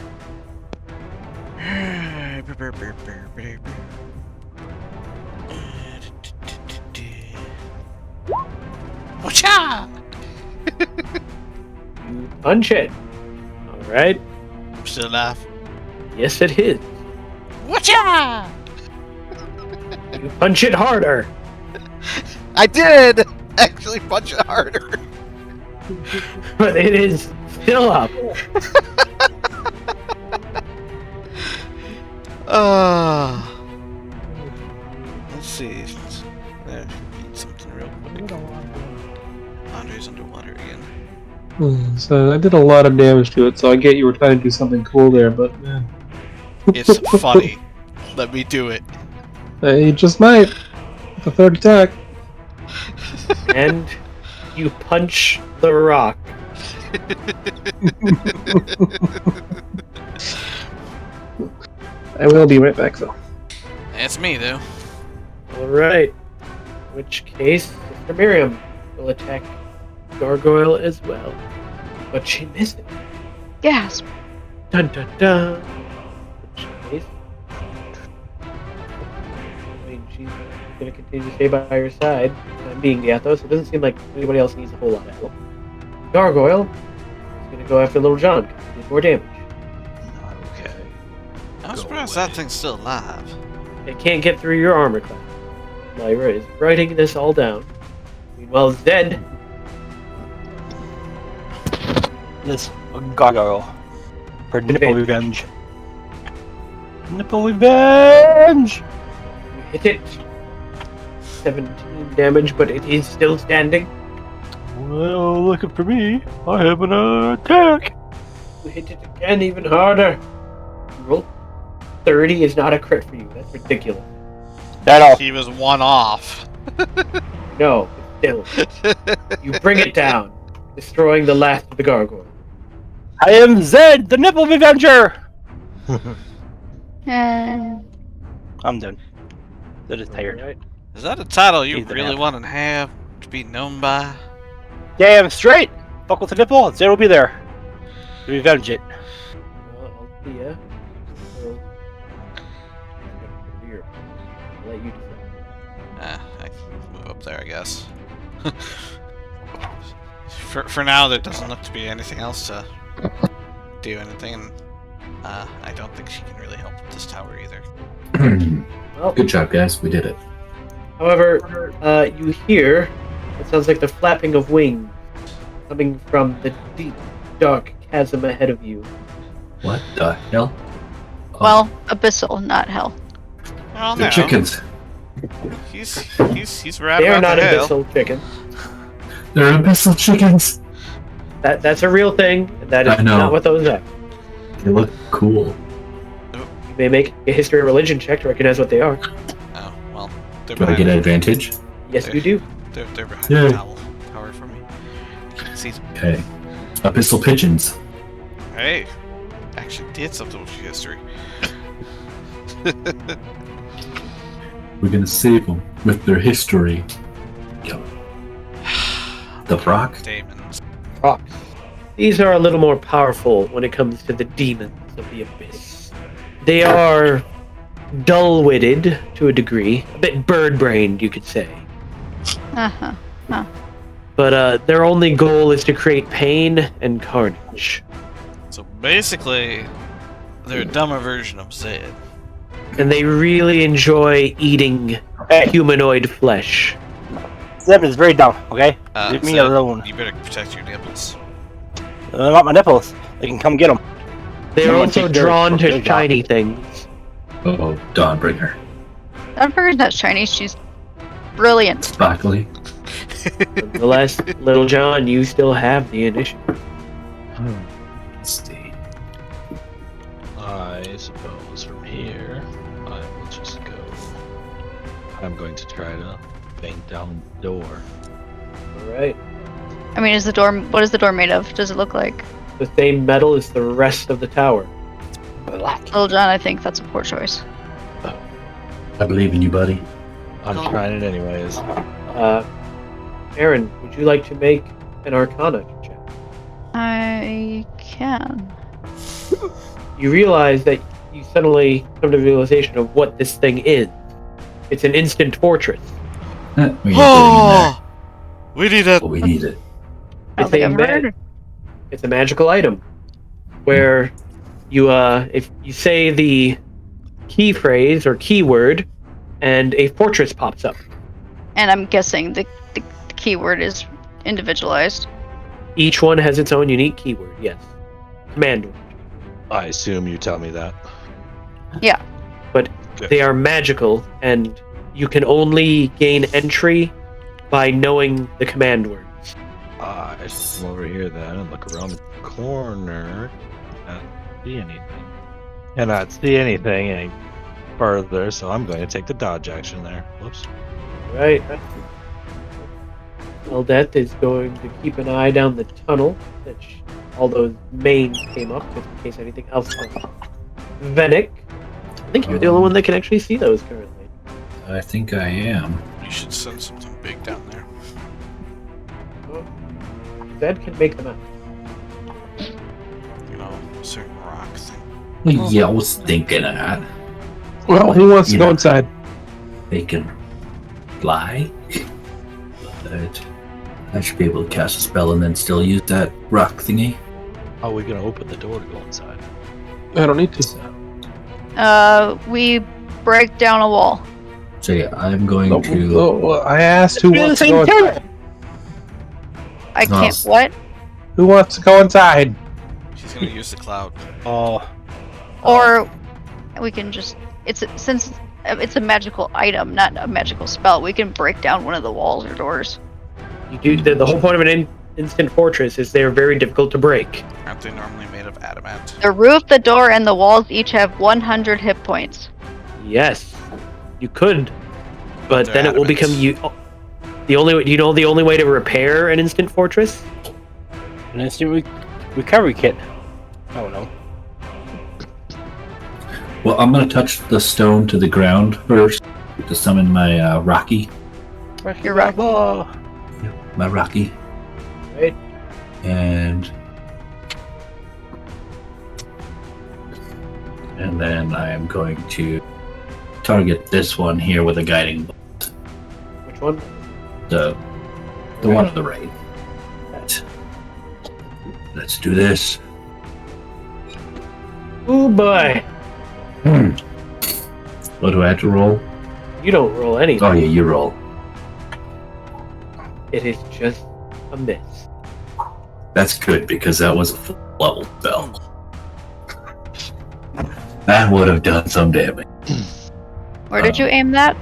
Watch out! You punch it. Alright. I'm still alive. Yes, it is. Watch out! You punch it harder. I did actually punch it harder. But it is still up. Let's see. There, eat something real quick. Andre's underwater again. So I did a lot of damage to it, so I get you were trying to do something cool there, but It's funny. Let me do it. You just might. The third attack. And you punch the rock. I will be right back though. It's me, though. Alright. In which case, Sister Miriam will attack Gargoyle as well. But she missed it. Gasp. Dun dun dun. In which case, I mean, she's gonna continue to stay by your side. I'm being Diathos, so it doesn't seem like anybody else needs a whole lot of help. Gargoyle is gonna go after Little John because he did more damage. Okay. I'm Go surprised away. that thing's still alive. It can't get through your armor class. Lyra is writing this all down. Meanwhile, Zed. This gargoyle. For nipple revenge. Nipple revenge! You hit it. 17 damage, but it is still standing. Well, looking for me. I have an attack. You hit it again, even harder. Roll 30 is not a crit for you. That's ridiculous. That off. He was one off. No, still. You bring it down. destroying the last of the gargoyle. I am Zed, the Nipple Avenger! Eh, I'm done. Zed is tired. Alright. Is that a title you He's the really nap. want to have to be known by? Damn straight! Fuck with the nipple, Zed will be there. To revenge it. Well, I'll see ya. So, I'll let you decide. I can move up there, I guess. For now, there doesn't look to be anything else to do anything, and I don't think she can really help with this tower either. Well, Good job, guys. We did it. however, you hear what sounds like the flapping of wings coming from the deep, dark chasm ahead of you. What the hell? Oh, well, abyssal, not hell. Oh they're no, chickens. he's right They are about not the hell. abyssal chickens. They're abyssal chickens. That's a real thing. And that I is know. not what those are. They look cool. You may make a history or religion check to recognize what they are. Oh well, they're Do I behind get the- advantage? Yes, you do. They're behind Yay. the tower for me. Can't see them. Okay. Abyssal pigeons. Hey, actually did something with your history. We're gonna save them with their history. Yep. The rock? Demons. Rocks. These are a little more powerful when it comes to the demons of the abyss. They are dull-witted to a degree, a bit bird-brained, you could say. Uh-huh. But their only goal is to create pain and carnage. So basically, they're a dumber version of Zed. And they really enjoy eating Hey, humanoid flesh. Zed is very dumb, okay? Leave me Zed, alone. You better protect your nipples. I want my nipples. They can come get them. They are Someone also take their- drawn their to job. shiny things. Oh, Dawnbringer. Dawnbringer's not shiny, she's brilliant. Sparkly. Nonetheless, Little John, you still have the initiative. Let's see. I suppose from here, I will just go. I'm going to try to bang down the door. Alright. I mean, what is the door made of? Does it look like? The same metal as the rest of the tower. Little John, I think that's a poor choice. I believe in you, buddy. I'm trying it anyways. Aaron, would you like to make an Arcana check? I can. You realize that you suddenly come to the realization of what this thing is. It's an instant fortress. We ain't getting in Oh, we need there, a. but we need it. I don't It's think a I've heard. It's a magical item where you if you say the key phrase or keyword and a fortress pops up. And I'm guessing the keyword is individualized. Each one has its own unique keyword, yes. Command word. I assume you tell me that. They are magical and you can only gain entry by knowing the command words. I come over here then and look around the corner. Not see anything. Cannot see anything any further, so I'm going to take the dodge action there. Whoops. Right. Eldeth is going to keep an eye down the tunnel that all those mains came up just in case anything else comes up. Venick, I think you're the only one that can actually see those currently. I think I am. You should send something big down there. Zed can make them out. You know, a certain rock thing. Well, yeah, I was thinking of that. Well, who wants to You go know. inside? They can fly. But I should be able to cast a spell and then still use that rock thingy. How are we going to open the door to go inside? I don't need to. We break down a wall. So yeah, I'm going Oh, to. oh, I asked who We're in the wants to same go town. inside. I No. can't. What? Who wants to go inside? She's gonna use the cloud. Oh, Or we can just. Since it's a magical item, not a magical spell. We can break down one of the walls or doors. You do the whole point of an instant fortress is they're very difficult to break. Aren't they normally made of adamant? The roof, the door, and the walls each have 100 hit points. Yes, you could, but they're then it will adamant. become the only way to repair an instant fortress An instant recovery kit. I don't know. Well, I'm gonna touch the stone to the ground first to summon my Rocky. You're right. My Rocky. Right. And then I am going to target this one here with a guiding bolt. Which one? The one on the right. Let's do this. Ooh boy. What do I have to roll? You don't roll anything. Oh yeah, you roll. It is just a miss. That's good because that was a full level spell. That would have done some damage. Where did you aim that?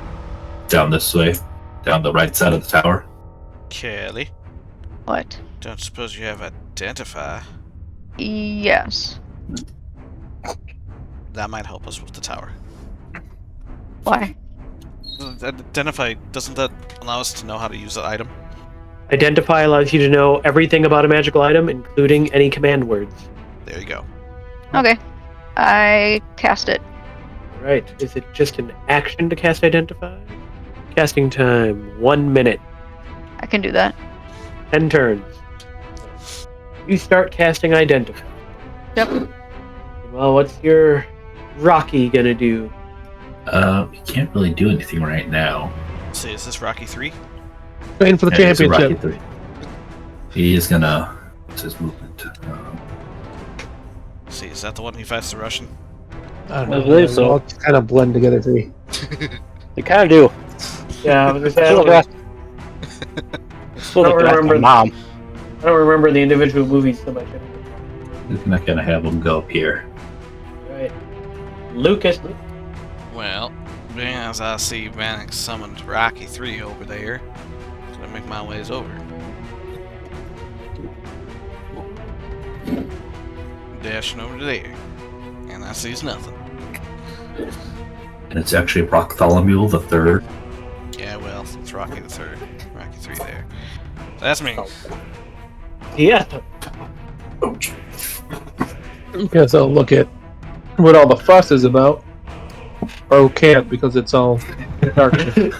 Down this way, down the right side of the tower. Kelly, What? don't suppose you have Identify? Yes. That might help us with the tower. Why? Identify, doesn't that allow us to know how to use that item? Identify allows you to know everything about a magical item, including any command words. There you go. Okay. I cast it. Right. Is it just an action to cast Identify? Casting time, 1 minute. I can do that. 10 turns. You start casting Identify. Yep. Well, what's your Rocky gonna do? We can't really do anything right now. Let's see, is this Rocky 3? Waiting for the Yeah, it's a Rocky championship. 3. He is gonna. What's his movement? Let's see, is that the one he fights the Russian? I don't I know. believe so. They all kind of blend together for me. They kind of do. Yeah, I was Still gonna look say, like- still look like remember- my mom. I don't remember the individual movies so much. He's not gonna have him go up here. Right. Lucas. Well, being as I see Vanix summoned Rocky 3 over there, I'm gonna make my ways over. Dashing over to there. And I sees nothing. And it's actually Bartholomew the Third. Yeah, well, it's Rocky the 3rd. Rocky 3 there. That's me. Yeah. Guess I'll look at what all the fuss is about. Or can't because it's all darkness.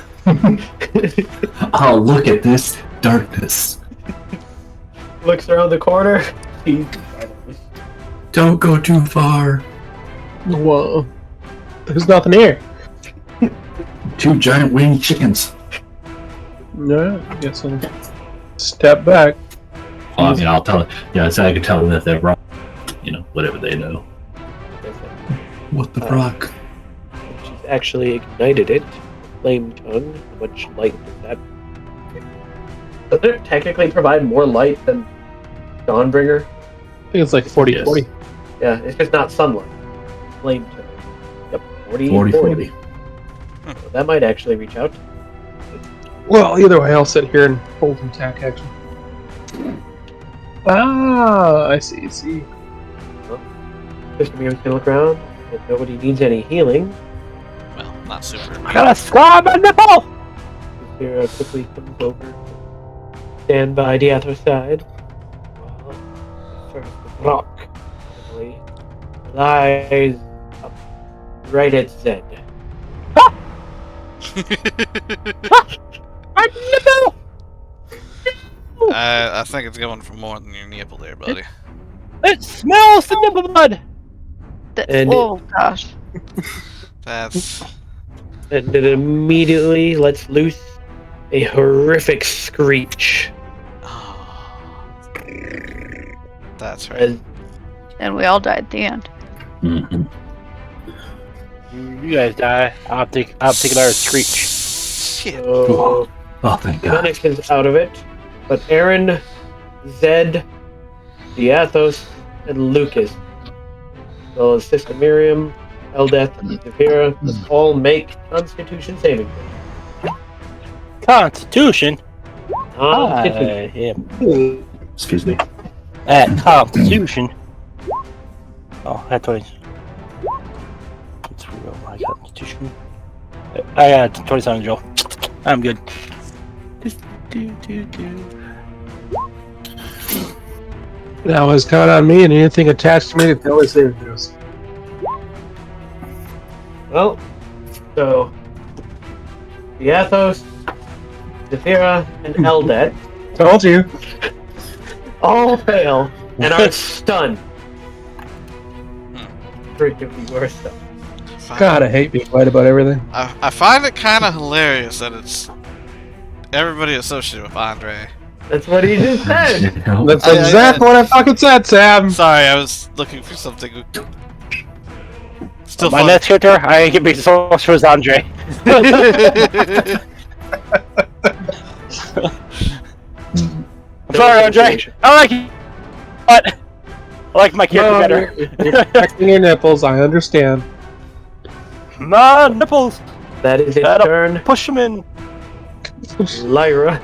Oh, look at this darkness. Looks around the corner. Don't go too far. Whoa. There's nothing here. 2 giant winged chickens. No, I guess I'll step back. Well, I mean, I'll tell. Yeah, so I can tell them if they're wrong. You know, whatever they know. What the rock? She's actually ignited it. Flame tongue. How much light does that? Doesn't it technically provide more light than Dawnbringer? I think it's like 40 Yes. 40. Yeah, it's just not sunlight. Flame tongue. Yep, 40 40 40. 40. So that might actually reach out. Well, either way, I'll sit here and hold an attack action. Ah, I see. Mr. Mir's gonna look around. If nobody needs any healing, Well, not super. I got a scar on my nipple! Mira quickly comes over. Stand by the other side. First rock actually lies up right at Zed. My nipple! I think it's going for more than your nipple there, buddy. It smells the nipple blood! And- oh gosh. That's... And it immediately lets loose a horrific screech That's right. as And we all died at the end. Mm-hmm. You guys die. I'll take another screech. Shit. so Oh, thank God. Phoenix is out of it. But Aaron, Zed, Diathos, and Lucas, as well as Sister Miriam, Eldeth, and Zafira, must all make Constitution saving throws. Constitution? Constitution. Yeah. Excuse me. At Constitution. Oh, that's 20. It's real. My Constitution. I got 27, Joe. I'm good. That was caught on me, and anything attached to me that always saving throws. Well, so the Athos, Zethira, and Eldet Told you. all fail and are stunned. Freaking worse stuff. God, I hate being right about everything. I find it kind of hilarious that it's everybody associated with Andre. That's what he just said. That's exactly what I fucking said, Sam. Sorry, I was looking for something. Still My fun. next character, I can be social as Andre. I'm sorry, Andre. I like you, but I like my character better. You're protecting your nipples, I understand. Nah, nipples. That is its Shut up. turn. Push him in. Lyra,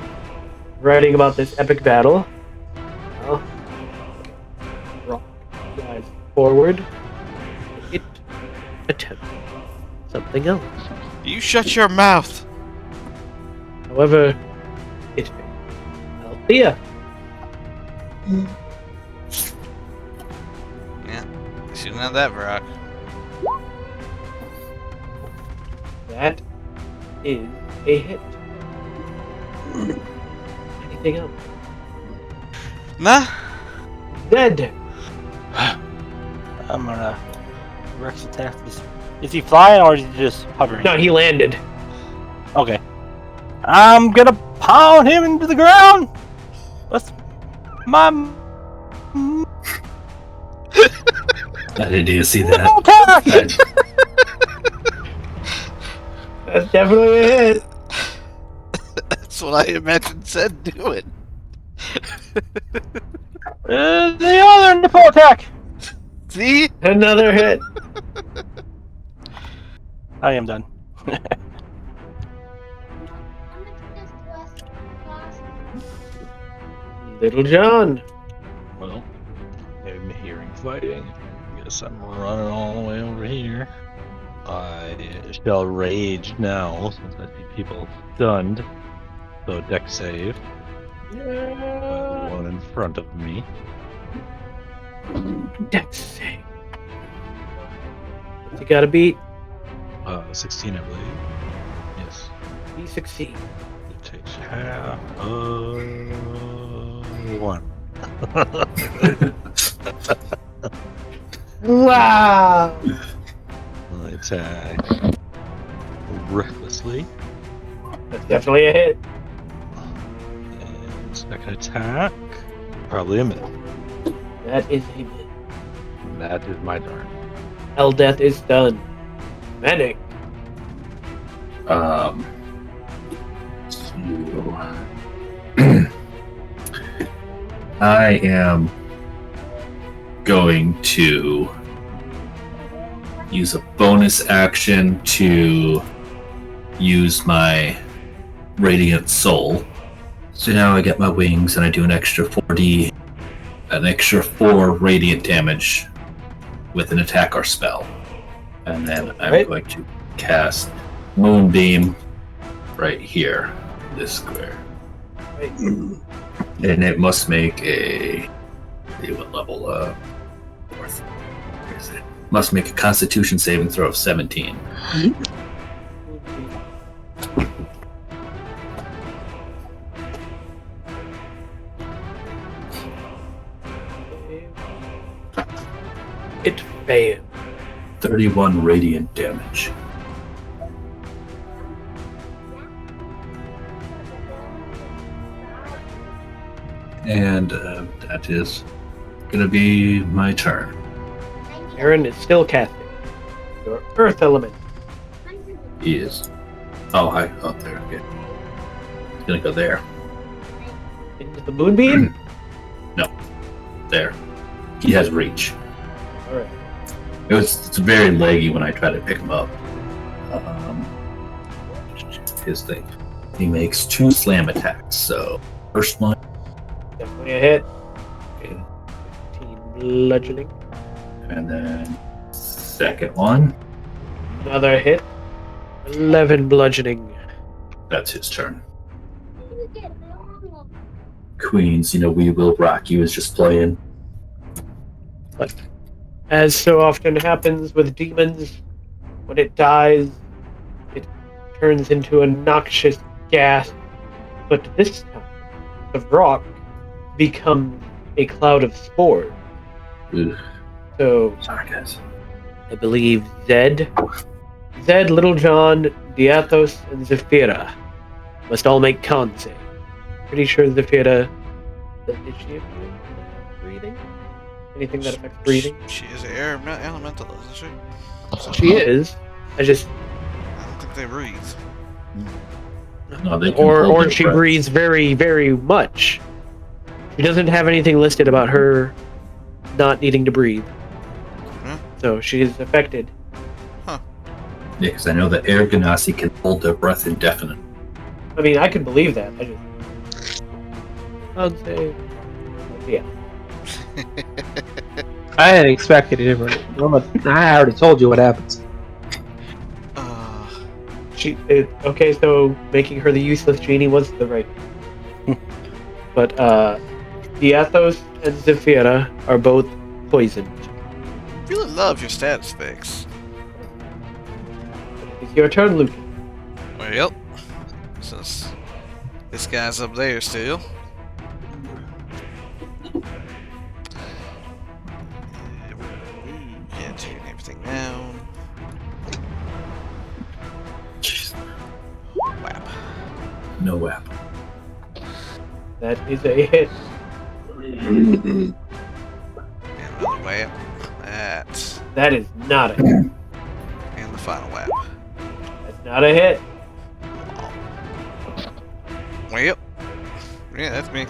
writing about this epic battle. Well, rock guys forward. It attempts something else. You shut your mouth. However, it failed. Althea. Yeah, shouldn't have that, Brock. That is a hit. Anything else? Nah. Dead. I'm gonna Rex attack this. Is he flying or is he just hovering? No, he landed. Okay. I'm gonna pound him into the ground. What's my I didn't even see that. attack? That's definitely a hit. That's what I imagined said doing. The other nipple attack. See? Another hit. I am done. Little John. Well, I'm hearing fighting. Guess I'm running all the way over here. I shall rage now, since I see people stunned. So deck save. The one in front of me. Dex save. What's he gotta beat? 16, I believe. Yes. He succeeds. It takes half of 1. Wow. I attack recklessly. That's definitely a hit. And second attack, probably a miss. That is a hit. That is my turn. Eldeath is done. Medic. So, I am going to use a bonus action to use my Radiant Soul. So now I get my wings and I do an extra 4 radiant damage with an attack or spell. And then I'm Right. going to cast Moonbeam right here, this square. Right. And it must make a what level? Fourth. Where is it? Must make a Constitution saving throw of 17. It failed. 31 radiant damage. And that is gonna be my turn. Aaron is still casting. Your Earth element. He is. Oh, hi. Oh, there. Okay. He's gonna go there. Into the moonbeam? There. He has reach. Alright. It's very leggy when I try to pick him up. His thing. He makes 2 slam attacks. So first one. Definitely a hit. Okay. 15 bludgeoning. And then second one. Another hit. 11 bludgeoning. That's his turn. Queens, We Will Rock You is just playing. But as so often happens with demons, when it dies, it turns into a noxious gas. But this time, the rock becomes a cloud of spores. Ugh. So Sorry, guys. I believe Zed, Little John, Diathos, and Zephyra must all make con save. Pretty sure Zephyra... Is she breathing? Anything that affects breathing? She is an air elemental, isn't she? So She is. I just... I don't think they breathe. No, they can Or hold their she breath. breathes very, very much. She doesn't have anything listed about her not needing to breathe. Hmm. So she is affected. Yeah, because I know that air ganassi can hold their breath indefinitely. I mean, I can believe that. I just... I'd say... Yeah. I hadn't expected it. I already told you what happens. Okay, so making her the useless genie was the right. But Diathos and Zephyra are both poisoned. Really love your stats fix. It's your turn, Luke. Well, since this guy's up there still. Yeah, turn everything down. Jeez. Whap. No whap. That is a hit. And another whap. That is not a hit. And the final whap. That's not a hit. Well, yeah, that's me.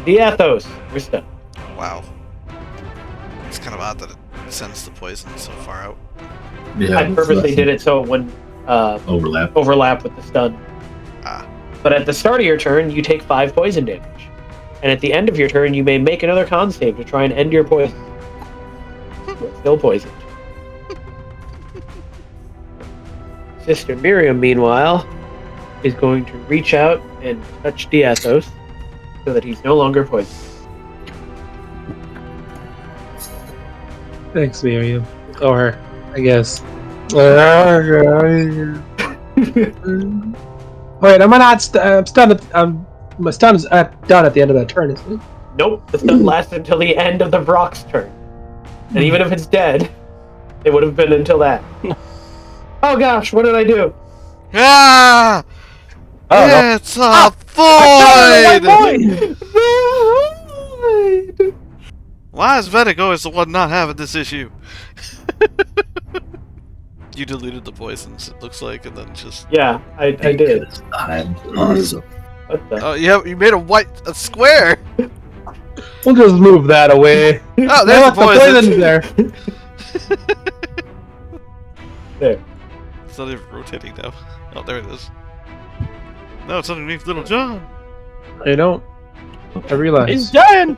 Diathos, we're stuck. Wow. It's kind of odd that it sends the poison so far out. Yeah, I purposely did it so it wouldn't overlap. with the stun. Ah. But at the start of your turn, you take 5 poison damage. And at the end of your turn, you may make another con save to try and end your poison. You're still poisoned. Sister Miriam, meanwhile, is going to reach out and touch Diathos so that he's no longer poisoned. Thanks, Miriam. Or, I guess. Wait, am I not? I'm stunned. My stun is done at the end of that turn, isn't it? Nope, the stun lasts until the end of the Vrock's turn. And even if it's dead, it would have been until that. Oh gosh, what did I do? Ah! Oh, no. It's a void! Void! Why is Vedic always the one not having this issue? You deleted the poisons, it looks like, and then just... Yeah, I did. I'm awesome. What the? Oh, yeah, you made a square! We'll just move that away. Oh, there's the poison! there. There. It's not even rotating now. Oh, there it is. No, it's underneath Little John. I don't. I realize. He's done!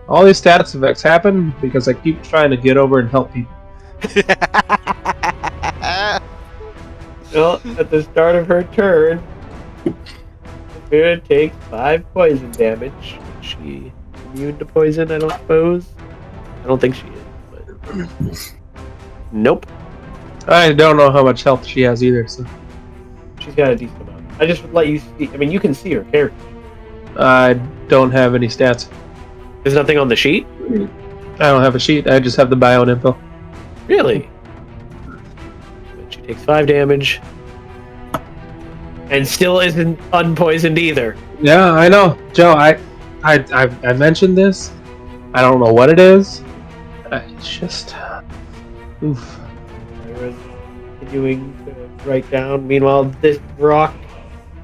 All these status effects happen because I keep trying to get over and help people. Well, at the start of her turn, Vera takes 5 poison damage. Is she immune to poison, I don't suppose? I don't think she is, but... Nope. I don't know how much health she has either, so. She's got a decent amount. I just would let you see... I mean, you can see her character. I don't have any stats. There's nothing on the sheet? I don't have a sheet, I just have the bio info. Really? But she takes 5 damage. And still isn't unpoisoned either. Yeah, I know. Joe, I mentioned this. I don't know what it is. It's just... Oof. I was continuing to write down. Meanwhile, this rock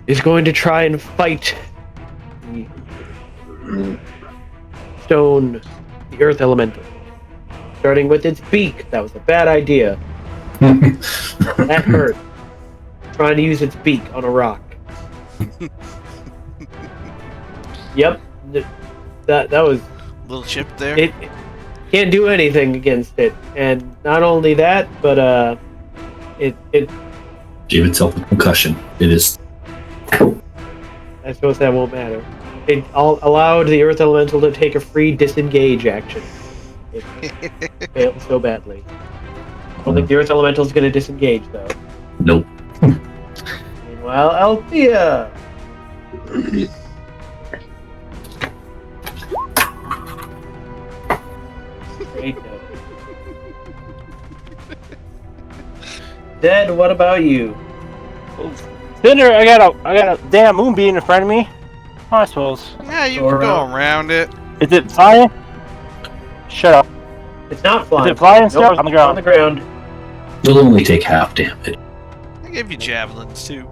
is going to try and fight the stone, the earth elemental. Starting with its beak. That was a bad idea. That hurt. Trying to use its beak on a rock. Yep. That was... Little chip there. It can't do anything against it. And not only that, but it Gave itself a concussion. It is. I suppose that won't matter. It allowed the earth elemental to take a free disengage action. It failed so badly. I don't think the Earth Elemental is going to disengage, though. Nope. Meanwhile, Althea! Great. Dead, what about you? Cinder, I got a damn moonbeam in front of me. Oh, I suppose. Yeah, you Go can go around. around it. Is it flying? Shut up. It's not flying. Is it flying still? Nope, On the it's on the ground. ground. You'll only take half damage. I gave you javelins too.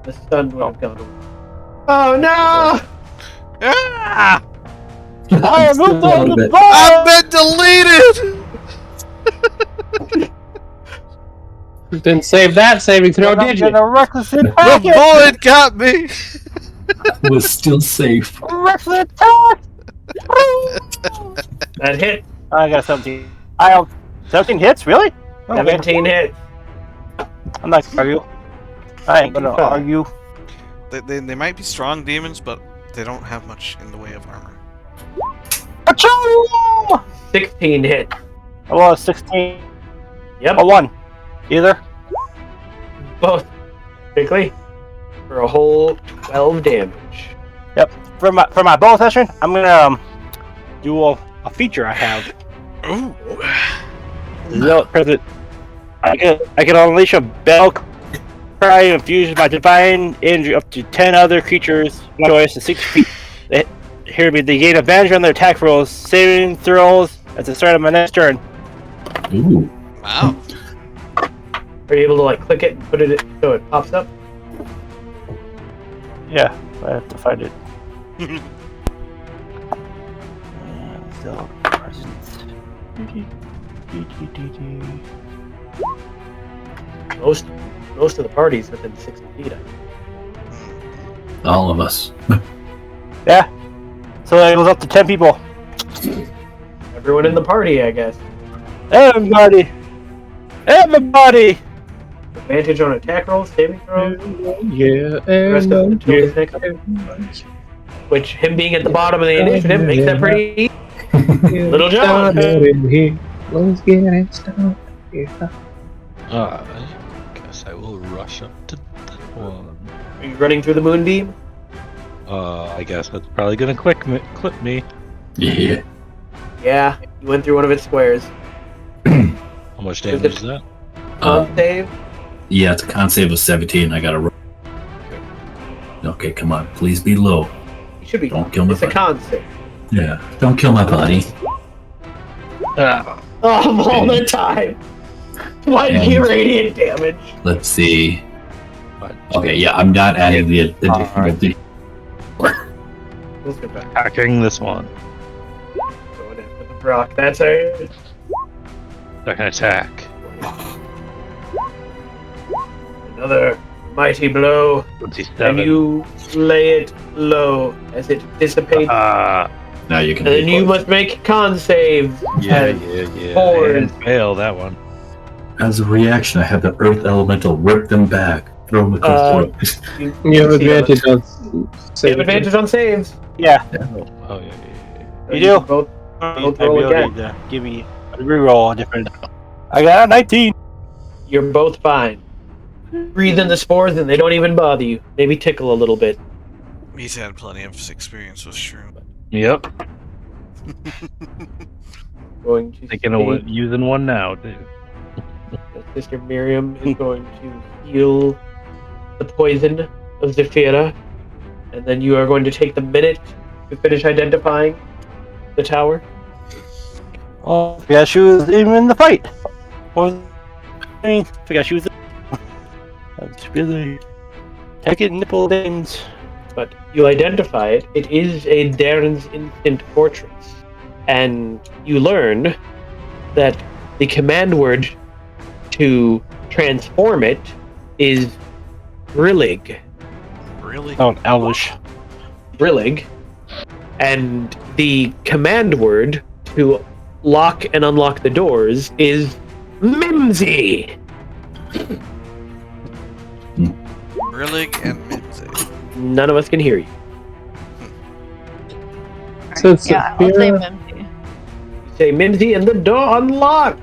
The sun would have gone away. Oh no! Ah! I am moved on the I've ball! been deleted! Didn't save that saving throw, I'm did you? gonna reckless The attack it! bullet got me! Was still safe. Reckless attack! That hit. I got 17. I have 17 hits, really? Okay. 17 hits. I'm not gonna argue. I ain't gonna argue. They might be strong demons, but they don't have much in the way of armor. Achoo! 16 hits. I was 16. Yep. Or 1. Either. Both. Quickly. For a whole 12 damage. For my bow session, I'm gonna do a feature I have. Ooh! Present. I can unleash a battle cry and infuse my divine energy up to 10 other creatures of my choice in 6 feet. Hear me, they gain advantage on their attack rolls, saving throws at the start of my next turn. Ooh. Wow. Are you able to like click it and put it so it pops up? Yeah, I have to find it. So, presence. Most of the party's within 60 feet of you. All of us. Yeah. So it goes up to 10 people. Everyone in the party, I guess. Everybody! Everybody! Advantage on attack rolls, saving throws. Yeah, The rest of the totals next up. Which, him being at the bottom of the initiative, makes that pretty easy. Little John. Let's get it started. I guess I will rush up to that one. Are you running through the moonbeam? I guess that's probably gonna clip me. Yeah. Yeah, you went through one of its squares. How much damage is that? Save. Yeah, it's a con save of 17. I gotta roll. Okay, come on. Please be low. You should be. Don't kill my It's a buddy. con save. Yeah. Don't kill my buddy. All the time. 20 And- radiant damage. Let's see. Okay, yeah, I'm not adding the difficulty. Let's go back. Attacking this one. Going after the Brock. That's it. Second attack. Another mighty blow. 27. And you lay it low as it dissipates. Now you can. And then you must make con saves. Yeah. Fours. And fail that one. As a reaction, I have the Earth Elemental rip them back. Throw them across You You have see them. advantage on You have advantage on saves. Yeah. Oh yeah. You do? Both I roll really again. need to give me a reroll different. I got a 19. You're both fine. Breathe in the spores and they don't even bother you. Maybe tickle a little bit. He's had plenty of experience with shroom. Yep. Going to Thinking of using one now, dude. Sister Miriam is going to heal the poison of Zephyra, and then you are going to take the minute to finish identifying the tower. Oh, forgot she was even in the fight. Forgot she was. That's really taking nipple names. But you identify it. It is a Darren's instant fortress, and you learn that the command word to transform it is Brillig. Really? Oh, Elvish. Brillig. And the command word to lock and unlock the doors is Mimsy. Brillig and Mimsy. None of us can hear you. Since Yeah, I'll say Zephyra, Mimsy. say Minzy and the door unlocked.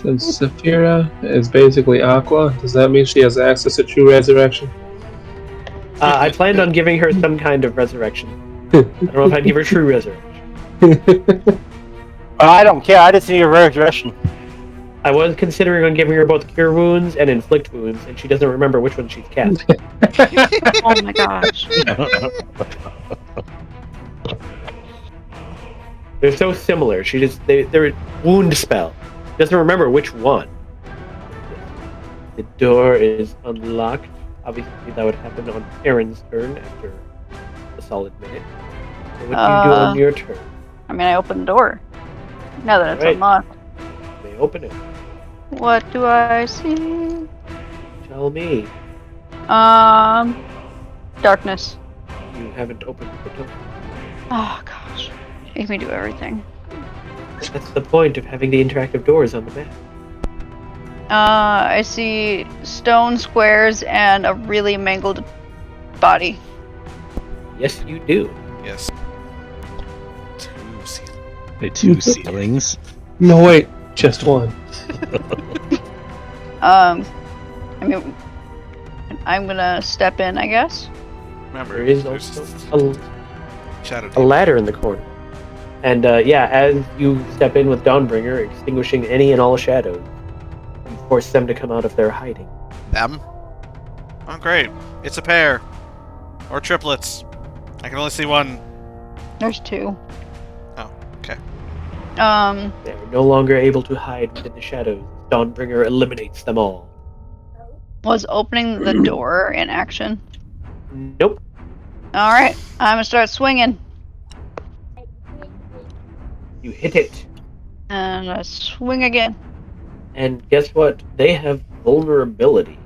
Since Saphira is basically Aqua, does that mean she has access to true resurrection? I planned on giving her some kind of resurrection. I don't know if I'd give her true resurrection. I don't care. I just need a resurrection. I was considering on giving her both cure wounds and inflict wounds, and she doesn't remember which one she's cast. Oh my gosh. They're so similar. They're wound spell. She doesn't remember which one. The door is unlocked. Obviously, that would happen on Aaron's turn after a solid minute. What would you do on your turn? I mean, I opened the door. Now that it's Right. unlocked. They open it. What do I see? Tell me. Darkness. You haven't opened the door. Oh gosh. Make me do everything. That's the point of having the interactive doors on the map. I see stone squares and a really mangled body. Yes, you do. Yes. 2 ceilings. The 2 ceilings. No, wait, just one. I mean, I'm gonna step in, I guess. Remember, There is there's also shadow a demon. ladder in the corner. And yeah, as you step in with Dawnbringer, extinguishing any and all shadows, you force them to come out of their hiding. Them? Oh, great. It's a pair. Or triplets. I can only see one. There's 2. Oh, okay. They are no longer able to hide within the shadows. Dawnbringer eliminates them all. Was opening the door in action. Nope. Alright, I'm gonna start swinging. You hit it. And I swing again. And guess what? They have vulnerability.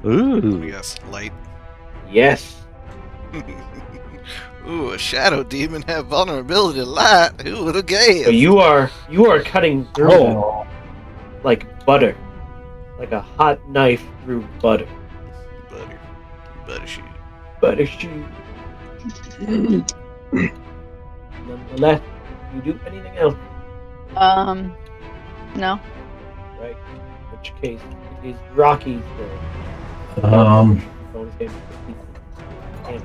Ooh. Yes, light. Yes. Ooh, a shadow demon have vulnerability to light. Who would have guessed? So you are cutting through them like butter. Like a hot knife through butter. Butter shoot. Butter shoot. Nonetheless, you do anything else? No. Right. In which case, it is Rocky's turn. Bonus game. And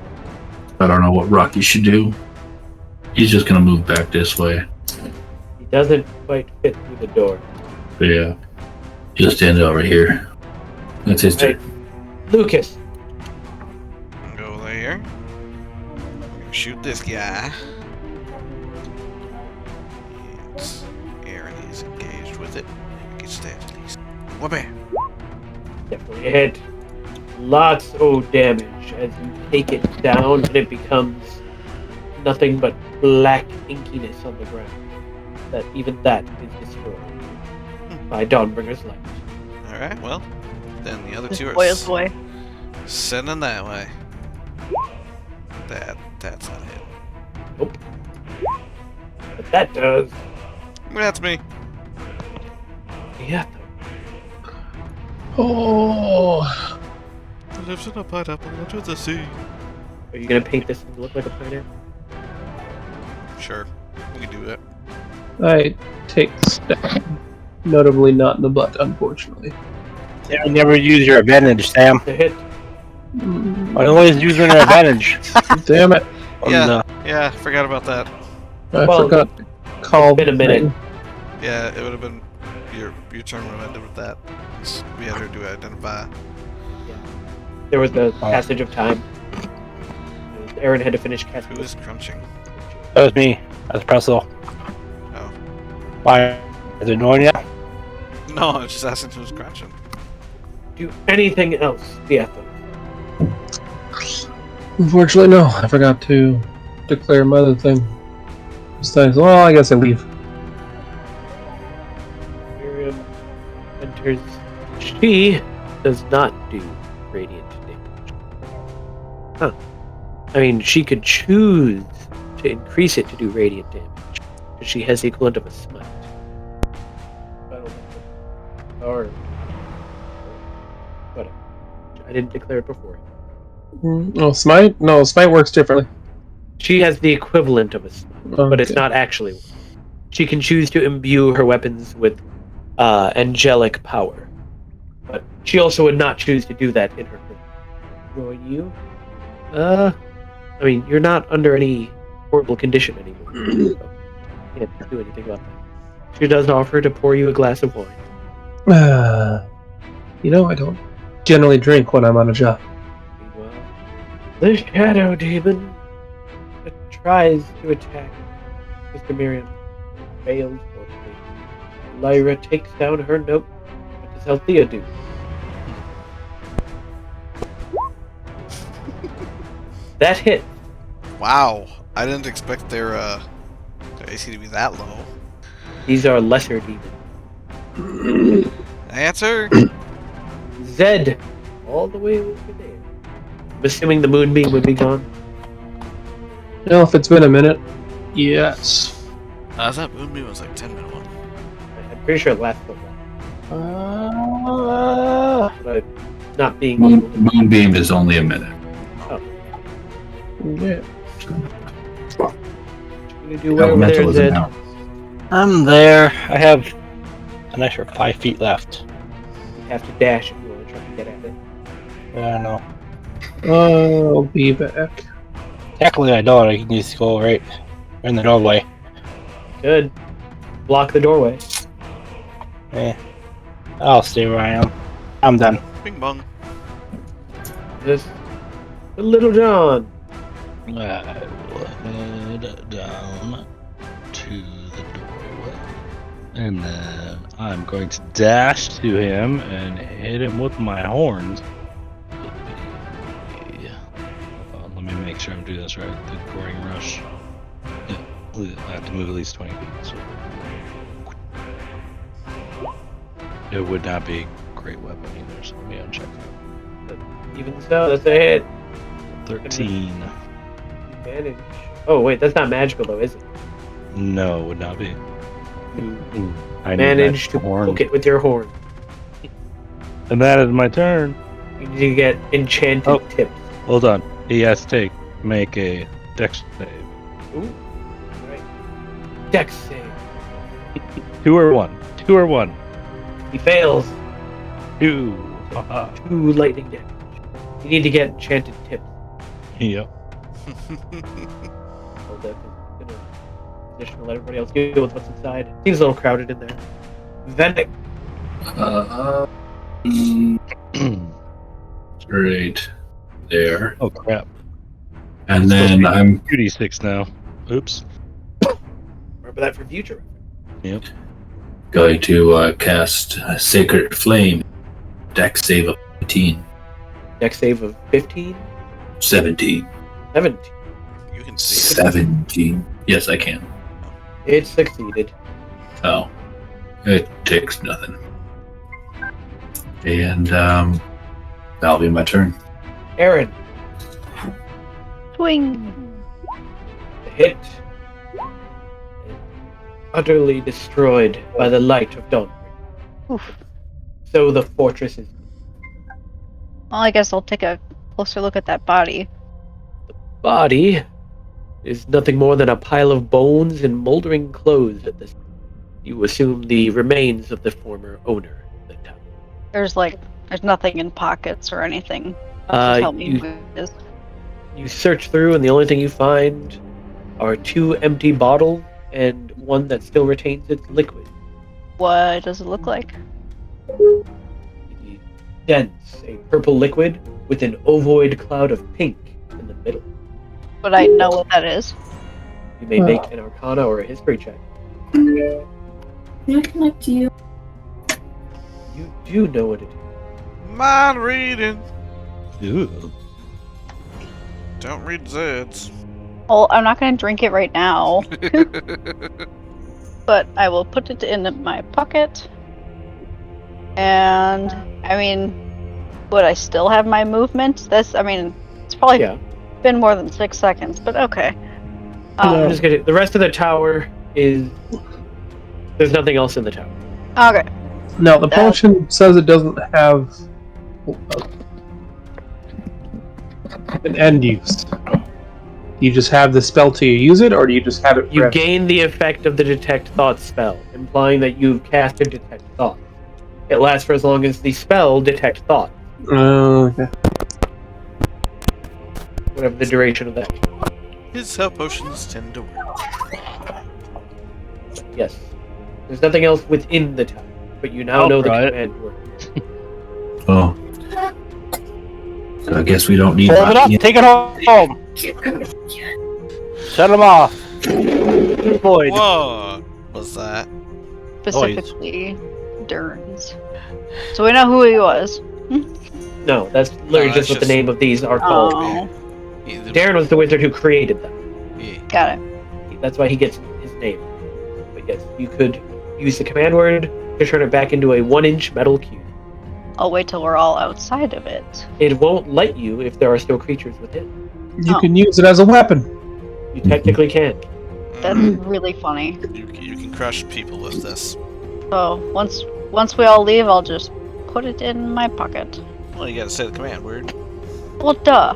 I don't know what Rocky should do. He's just gonna move back this way. he doesn't quite fit through the door. But yeah. He'll stand over here. That's his Right. turn. Lucas. Go there. Shoot this guy. And Aaron is engaged with it. He gets stabbed at least. Whoopee! Definitely a hit. Lots of damage as you take it down and it becomes nothing but black inkiness on the ground. Even that is destroyed by Dawnbringer's light. Alright, well, then the other two are Boy's boy. sending that way. That's not a hit. Nope. But that does. That's me. Yeah. Oh. Lives in a pineapple under the sea. Are you gonna paint this to look like a pineapple? Sure, we can do that. I take the stab. Notably not in the butt, unfortunately. Yeah, never use your advantage, Sam. The hit. I always use your advantage. Damn it. Yeah, forgot about that. I Well, forgot to call. been a minute. Yeah, it would have been your turn would have ended with that. We had her do identify. There was the passage of time. Aaron had to finish casting. Who is crunching? That was me. That's Pretzel. Oh. Why? Is it annoying you? No, I was just asking who's crunching. Do anything else, Beato? Unfortunately, no. I forgot to declare my other thing. Besides, well, I guess I leave. Miriam enters. She does not do radiant damage. Huh. I mean, she could choose to increase it to do radiant damage, because she has the equivalent of a smite. I don't know. Or whatever. I didn't declare it before. Oh, Smite? No, Smite works differently. She has the equivalent of a smite, but it's Okay. not actually one. she can choose to imbue her weapons with angelic power. But she also would not choose to do that in her prison. Join you? I mean, you're not under any horrible condition anymore. So can't do anything about that. She does offer to pour you a glass of wine. I don't generally drink when I'm on a job. Meanwhile, the shadow demon that tries to attack Mr. Miriam fails mortally. Lyra takes down her note. What does Althea do? That hit. Wow, I didn't expect their AC to be that low. These are lesser demons. Answer. Zed, all the way over there. I'm assuming the moonbeam would be gone. If it's been a minute, yes. I thought Moonbeam was like 10-minute one. I'm pretty sure it lasts a while. But not being able to... Moonbeam is only a minute. Yeah. What you do over there, Elemental is Zed? an hour. I'm there. I have an extra 5 feet left. You have to dash if you want to try to get at it. I know. I'll be back. Technically, I don't. I can just go right in the doorway. Good. Block the doorway. I'll stay where I am. I'm done. Bing bong. Just the Little John. I will head down to the doorway. And then I'm going to dash to him and hit him with my horns. Let me make sure I'm doing this right. The goring rush. Yeah, I have to move at least 20 feet. So. It would not be a great weapon either, so let me uncheck. But even so, that's a hit. 13. Advantage. Oh wait, that's not magical though, is it? No, it would not be. You I manage to horn. poke it with your horn. And that is my turn. You need to get enchanted tips. Hold on. He has to make a dex save. Ooh. Right. Dex save. 2 or 1. 2 or 1. He fails. 2. Haha. 2 lightning damage. You need to get enchanted tips. Yep. Hold up. I'm gonna position to let everybody else deal with what's inside. Seems a little crowded in there. Vendic. Right there. Oh crap. And then I'm 2d6 now. Oops. Remember that for future. Yep. going to cast Sacred Flame. Dex save of 15. Dex save of 15? 17. 17. You can see. 17. Yes, I can. It succeeded. Oh. It takes nothing. And that'll be my turn. Aaron, Swing. the hit. Utterly destroyed by the light of dawn. Oof. So the fortress is. Well, I guess I'll take a closer look at that body. Body is nothing more than a pile of bones and moldering clothes at this. You assume the remains of the former owner of the town. There's nothing in pockets or anything. Just help me with this. You search through, and the only thing you find are 2 empty bottles and one that still retains its liquid. What does it look like? Dense, a purple liquid with an ovoid cloud of pink in the middle. Would I know what that is? You may make an Arcana or a History check. Can I connect to you? You do know what it is. Mind reading. Ooh. Don't read Zeds. Well, I'm not going to drink it right now, but I will put it in my pocket. And, I mean, would I still have my movement? It's probably been more than 6 seconds, but okay. I'm just gonna. The rest of the tower is. There's nothing else in the tower. Okay. No, the potion says it doesn't have an end use. you just have the spell till you use it, or do you just have it You forever? gain the effect of the Detect Thoughts spell, implying that you've casted Detect Thoughts. It lasts for as long as the spell Detect Thoughts, Okay. whatever the duration of that. His how potions tend to work. Yes. There's nothing else within the tower, but you now Oh, know the right. command word. Oh. So I guess we don't need Warm it up. Rocky. Take it home. Shut him off. Void. What was that? Specifically, Durn's. So we know who he was. No, that's literally No, just that's what the just- name of these are called. Oh, Darren was the wizard who created them. Yeah. got it. That's why he gets his name. But yes, you could use the command word to turn it back into a 1-inch metal cube. I'll wait till we're all outside of it. It won't let you if there are still creatures within. You Oh. can use it as a weapon. You technically can. That's Mm, really funny. you can crush people with this. So once we all leave, I'll just put it in my pocket. Well, you gotta say the command word. Well, duh.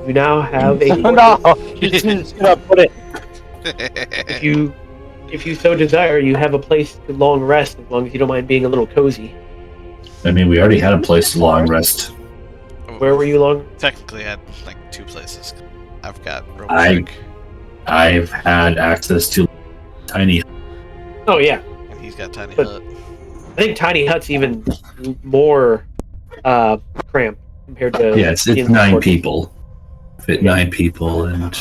You now have a No. Just gonna put it. if you so desire, you have a place to long rest as long as you don't mind being a little cozy. I mean, we already had a place to long rest. Where were you long? Technically, I had like 2 places. I've got I- Robotrick, I've had access to tiny. Oh yeah, and he's got Tiny But- Hut. I think Tiny Hut's even more cramped compared to. Yeah, it's the 9 Fort. people. Fit 9 people, and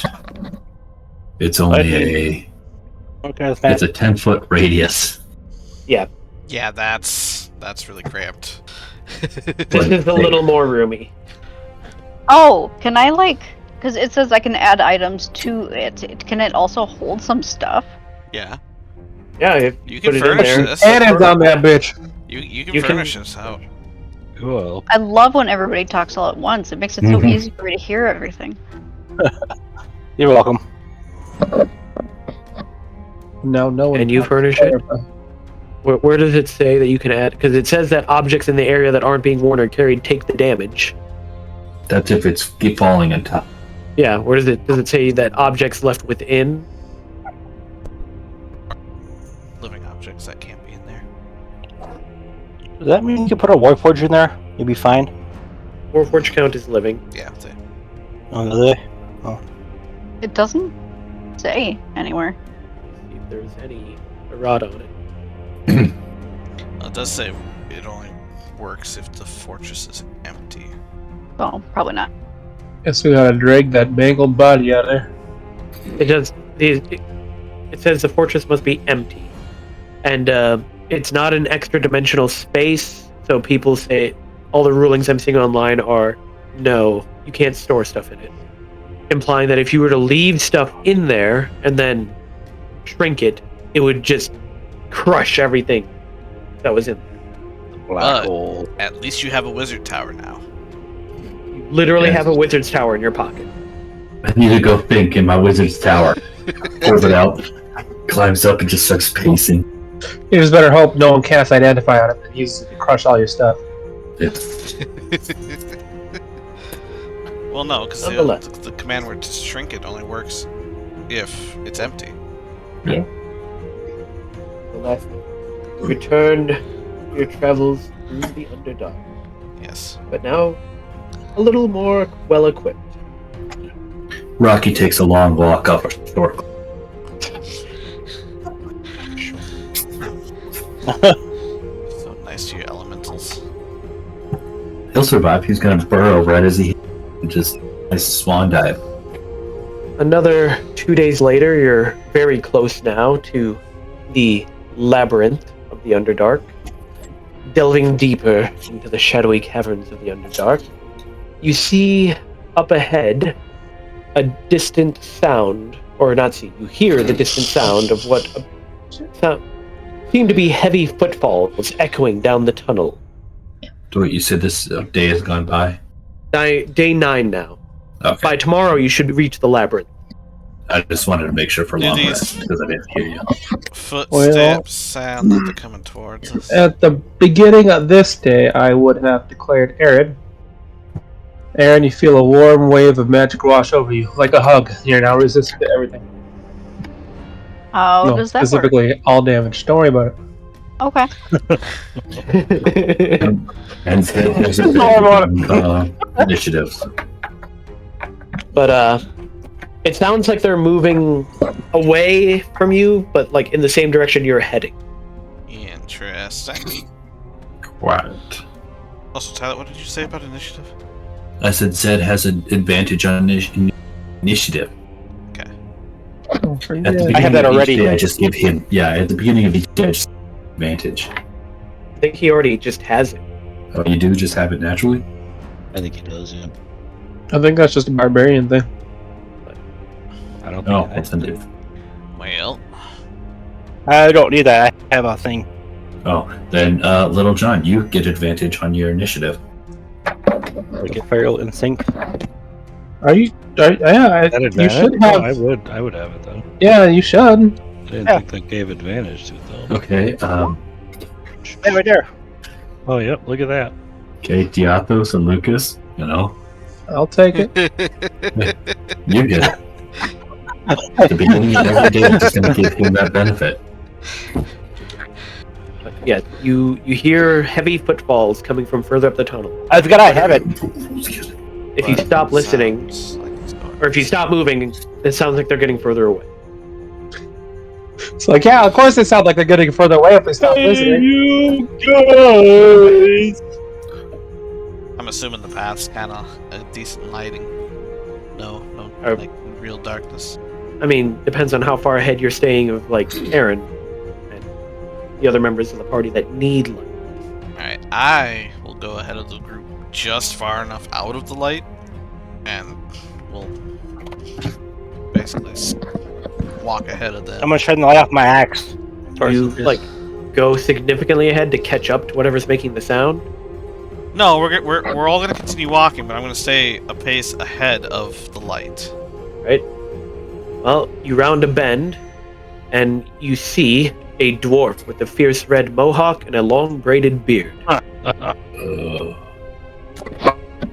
it's only Okay, it's a 10-foot radius. Yeah, that's really cramped. This is a little more roomy. Oh, can I because it says I can add items to it. Can it also hold some stuff? Yeah, Yeah, if you you can put it in furnish there. this. Cannons on that bitch. You can You can- furnish this out. Cool. I love when everybody talks all at once. It makes it so Mhm. easy for me to hear everything. You're welcome. No, no one. And you furnish it? Where does it say that you can add? Because it says that objects in the area that aren't being worn or carried take the damage. That's if it's keep falling on top. Yeah, where does it say that objects left within? Living objects that can't be in there. Does that mean you can put a Warforge in there? You'll be fine. Warforged count is living. Yeah, that's it. Oh, really? It doesn't say anywhere. See if there's any errata on it. It does say it only works if the fortress is empty. Well, probably not. Guess we gotta drag that mangled body out of there. It does. It says the fortress must be empty, and it's not an extra dimensional space. So people say all the rulings I'm seeing online are no, you can't store stuff in it, implying that if you were to leave stuff in there and then shrink it, it would just crush everything that was in there. Black hole. At least you have a wizard tower now. You literally Yes. have a wizard's tower in your pocket. I need to go think in my wizard's tower. Pulls it out, climbs up, and just starts pacing. You just better hope no one casts Identify on it and uses it to crush all your stuff. It's Well, no, because Nonetheless. the command word to shrink it only works if it's empty. The last returned your travels through the Underdark, Yes. but now a little more well equipped. Rocky takes a long walk up a short. So nice to you elementals. He'll survive. He's gonna burrow right as he just nice swan dive. Another 2 days later, you're very close now to the labyrinth of the Underdark. Delving deeper into the shadowy caverns of the Underdark, you see up ahead a distant sound, or not see, you hear the distant sound of what seem to be heavy footfalls echoing down the tunnel. So what you said this day has gone by? Day 9 now. Okay. By tomorrow, you should reach the labyrinth. I just wanted to make sure for Do long these- rest because I didn't hear you. Footsteps sound that they're coming towards us. At the beginning of this day, I would have declared arid, Aaron, you feel a warm wave of magic wash over you, like a hug. You're now resistant to everything. How No, does that work? specifically all damage. Don't worry about it. Okay. And so there's a initiatives. But it sounds like they're moving away from you, but like in the same direction you're heading. Interesting. Quiet. Also, Tyler, what did you say about initiative? I said Zed has an advantage on initiative. Okay. At the beginning I have that of each already. day, I just give him. Yeah, at the beginning of each day, I just advantage. I think he already just has it. Oh, you do just have it naturally? I think he does, yeah. I think that's just a barbarian thing. I don't No, think that's a Well, I don't need that. I have a thing. Oh, then Little John, you get advantage on your initiative. We get feral instinct. Are you? Yeah, that you advantage? should Oh, have. I would have it though. Yeah, you should. I didn't think that gave advantage to it though. Okay, Hey, right there. Oh, yep, look at that. okay, Diathos and Lucas, you know, I'll take it. you get it. At the beginning of every day, I'm just going to give him that benefit. But yeah, you hear heavy footfalls coming from further up the tunnel. I forgot I have it. Excuse me. If you stop listening, sounds like he's going- or if you stop moving, it sounds like they're getting further away. It's like, yeah, of course they sound like they're getting further away if they stop listening. You guys. I'm assuming the path's kind of a decent lighting. No, Or- like real darkness. I mean, depends on how far ahead you're staying of like Aaron and the other members of the party that need light. Alright, I will go ahead of the group just far enough out of the light, and we'll basically walk ahead of them. I'm gonna shine the light off my axe. You like go significantly ahead to catch up to whatever's making the sound. No, we're all gonna continue walking, but I'm gonna stay a pace ahead of the light. Right? Well, you round a bend, and you see a dwarf with a fierce red mohawk and a long braided beard.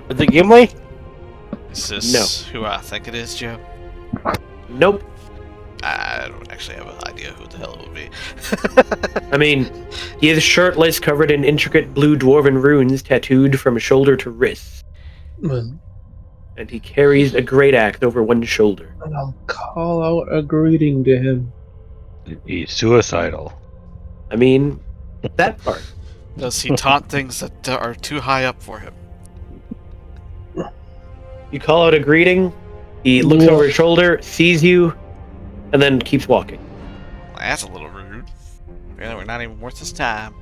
Is it Gimli? Is this who I think it is, Joe? Nope. I don't actually have an idea who the hell it would be. I mean, he is shirtless, covered in intricate blue dwarven runes tattooed from shoulder to wrist, and he carries a great axe over one shoulder. And I'll call out a greeting to him. He's suicidal. I mean, that part. Does he taunt things that are too high up for him? You call out a greeting, he looks Yeah. over his shoulder, sees you, and then keeps walking. Well, that's a little rude. Really, we're not even worth his time.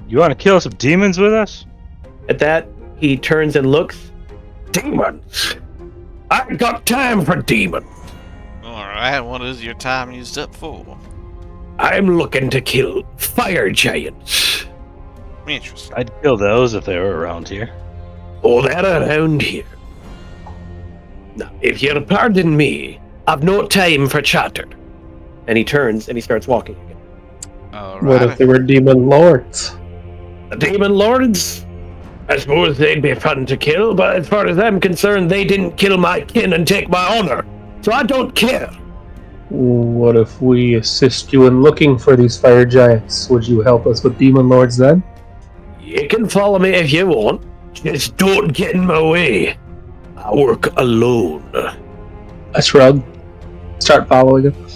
You want to kill some demons with us? At that, he turns and looks. Demons! I ain't got time for demons! Alright, what is your time used up for? I'm looking to kill fire giants. Interesting. I'd kill those if they were around here. Oh, they're around here. Now, if you'll pardon me, I've no time for chatter. And he turns and he starts walking again. What if they were demon lords? The demon lords? I suppose they'd be fun to kill, but as far as I'm concerned, they didn't kill my kin and take my honor. So I don't care. What if we assist you in looking for these fire giants? Would you help us with demon lords then? You can follow me if you want. Just don't get in my way. I work alone. I shrug. Start following him.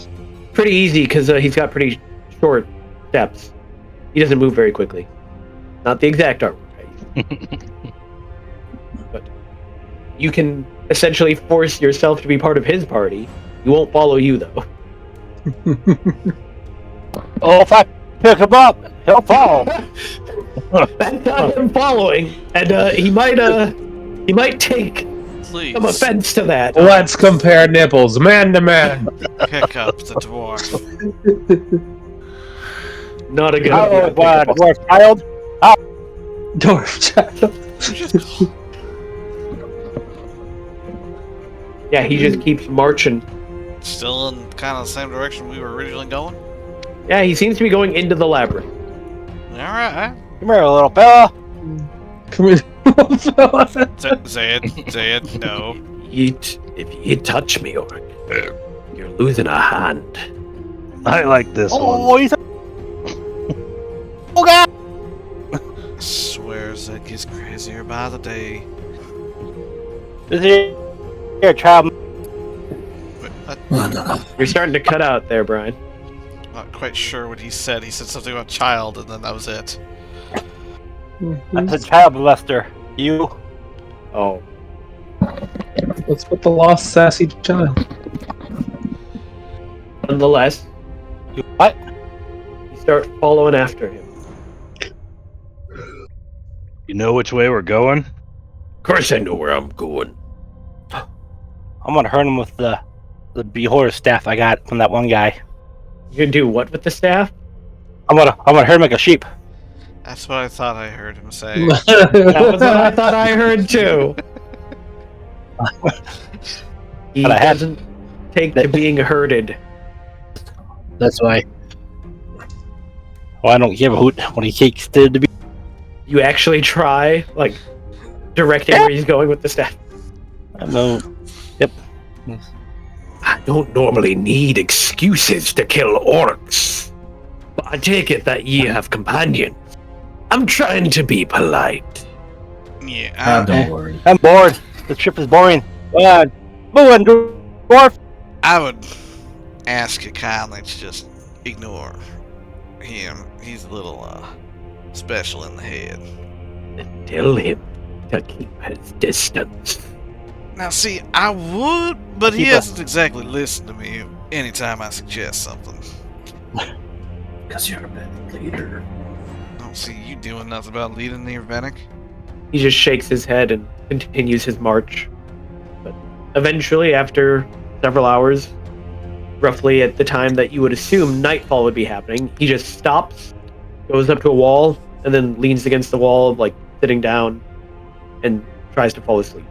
Pretty easy because he's got pretty short steps. He doesn't move very quickly. Not the exact artwork I use. But you can essentially force yourself to be part of his party. He won't follow you though. Oh, if I pick him up, he'll fall. That's not him following, and he might take Please some offense to that. Let's compare nipples, man to man. pick up the dwarf. Not a good Oh, idea. dwarf child. Dwarf child. Yeah, he just keeps marching. Still in kind of the same direction we were originally going? Yeah, he seems to be going into the labyrinth. Alright. Come here, little fella. Come here. Say it, no. If you touch me, Orc, you're losing a hand. I like this Oh, one. he's oh god! Swears that gets crazier by the day. This is your child. You're starting to cut out there, Brian. Not quite sure what he said. He said something about child, and then that was it. That's a child molester. You. Oh. What's with the lost sassy child? Nonetheless, You what? you start following after him. You know which way we're going? Of course I know where I'm going. I'm gonna hurt him with the beholder staff I got from that one guy. You can do what with the staff? I'm gonna hurt him like a sheep. That's what I thought I heard him say. That was what I thought I heard too. He But I had- doesn't take to being herded. That's why. Well, I don't give a hoot when he takes to be. You actually try, like, directing where he's going with the staff. I know. Yep. I don't normally need excuses to kill orcs, but I take it that ye have companions. I'm trying to be polite. Yeah, Don't worry. I'm bored. The trip is boring. Come on. Moving, dwarf. I would ask you kindly to just ignore him. He's a little special in the head. Tell him to keep his distance. Now, see, I would, but he Keep hasn't exactly listened to me anytime I suggest something. Because you're a bad leader. I don't see you doing nothing about leading the Urbanic. He just shakes his head and continues his march. But eventually, after several hours, roughly at the time that you would assume nightfall would be happening, he just stops, goes up to a wall, and then leans against the wall, like sitting down, and tries to fall asleep.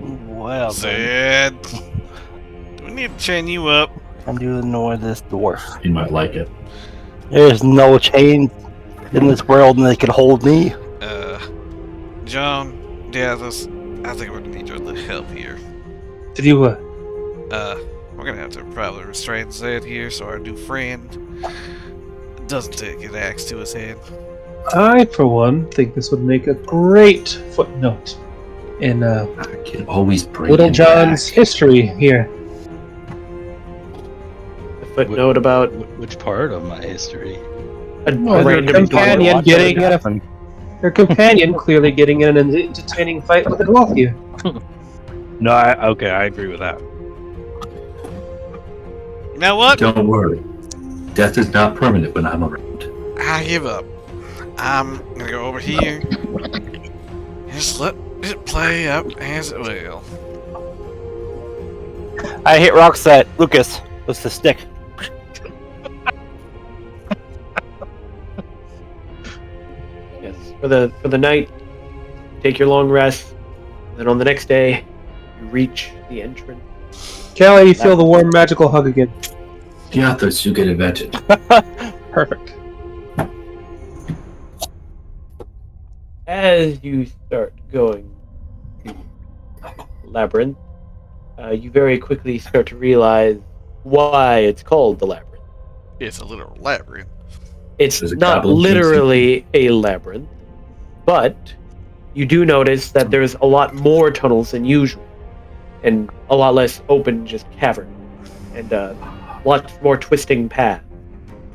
Well, Said, then, do we need to chain you up? I'm to ignore this dwarf. You might like it. There's no chain in this world that can hold me. John, Davis, I think we're gonna need your little help here. To do what? We're gonna have to probably restrain Zed here so our new friend doesn't take an axe to his head. I, for one, think this would make a great footnote in I can always bring Little him John's back. history here. A footnote about Which part of my history? a Well, your random companion dwarf. getting in a, your companion clearly getting in an entertaining fight with a Ghelfi. No, I agree with that. You know what? Don't worry. Death is not permanent when I'm around. I give up. I'm gonna go over here. Just let it play up as it will. I hit rocks at Lucas with the stick. Yes. For the night, take your long rest. And then on the next day, you reach the entrance. Callie, you feel the warm magical hug again. The others you get invented. Perfect. As you start going to Labyrinth, you very quickly start to realize why it's called the Labyrinth. It's a literal labyrinth. It's There's a not goblin literally a labyrinth, but you do notice that there's a lot more tunnels than usual, and a lot less open, just cavern, and lots more twisting paths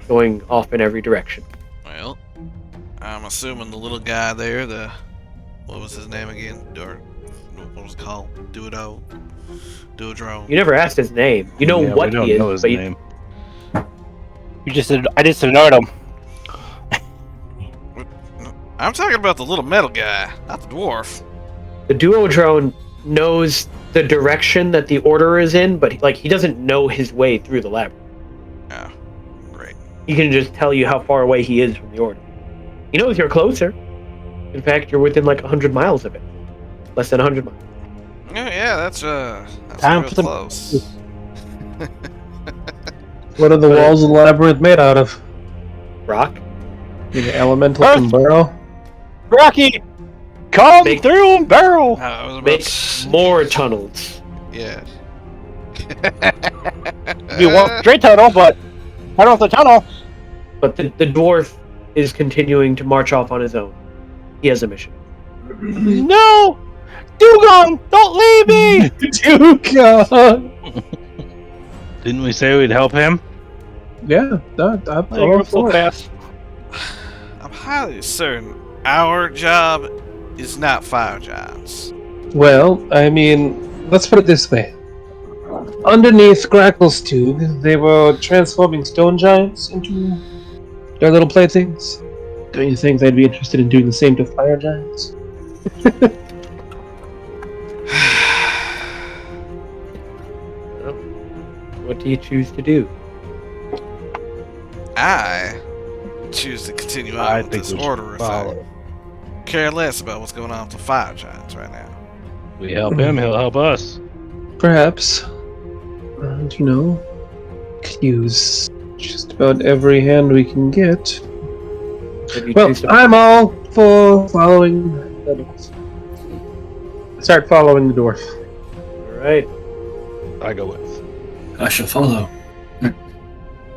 going off in every direction. Well, I'm assuming the little guy there, what was his name again? Or what was it called? Duodrone. You never asked his name. You know Yeah, what we don't he is, know his but name. I just ignored him. I'm talking about the little metal guy, not the dwarf. the Duodrone knows the direction that the order is in, but he doesn't know his way through the labyrinth. Oh, great. He can just tell you how far away he is from the order. He knows you're closer. In fact, you're within like 100 miles of it. Less than 100 miles. Oh yeah, that's Time real for the- close. What are the walls of the labyrinth made out of? Rock? The elemental Earth! can burrow? Rocky! Come Make- through and barrel! I was about Make to- more tunnels. Yeah. You want straight tunnel, but cut off the tunnel. But the dwarf is continuing to march off on his own. He has a mission. No! Dugon, don't leave me! Dugon! Didn't we say we'd help him? Yeah, I'm You're all so for it. fast. I'm highly certain our job is not fire giants. Well, I mean, let's put it this way. Underneath Gracklestugh, they were transforming stone giants into their little playthings. Don't you think they'd be interested in doing the same to fire giants? What do you choose to do? I choose to continue I on with think this we should order follow. thing. Care less about what's going on with the fire giants right now. We help him, he'll help us. Perhaps. And, you know, could use just about every hand we can get. If you Well, choose to- I'm all for following the dwarf. Start following the dwarf. All right. I go with. I shall follow.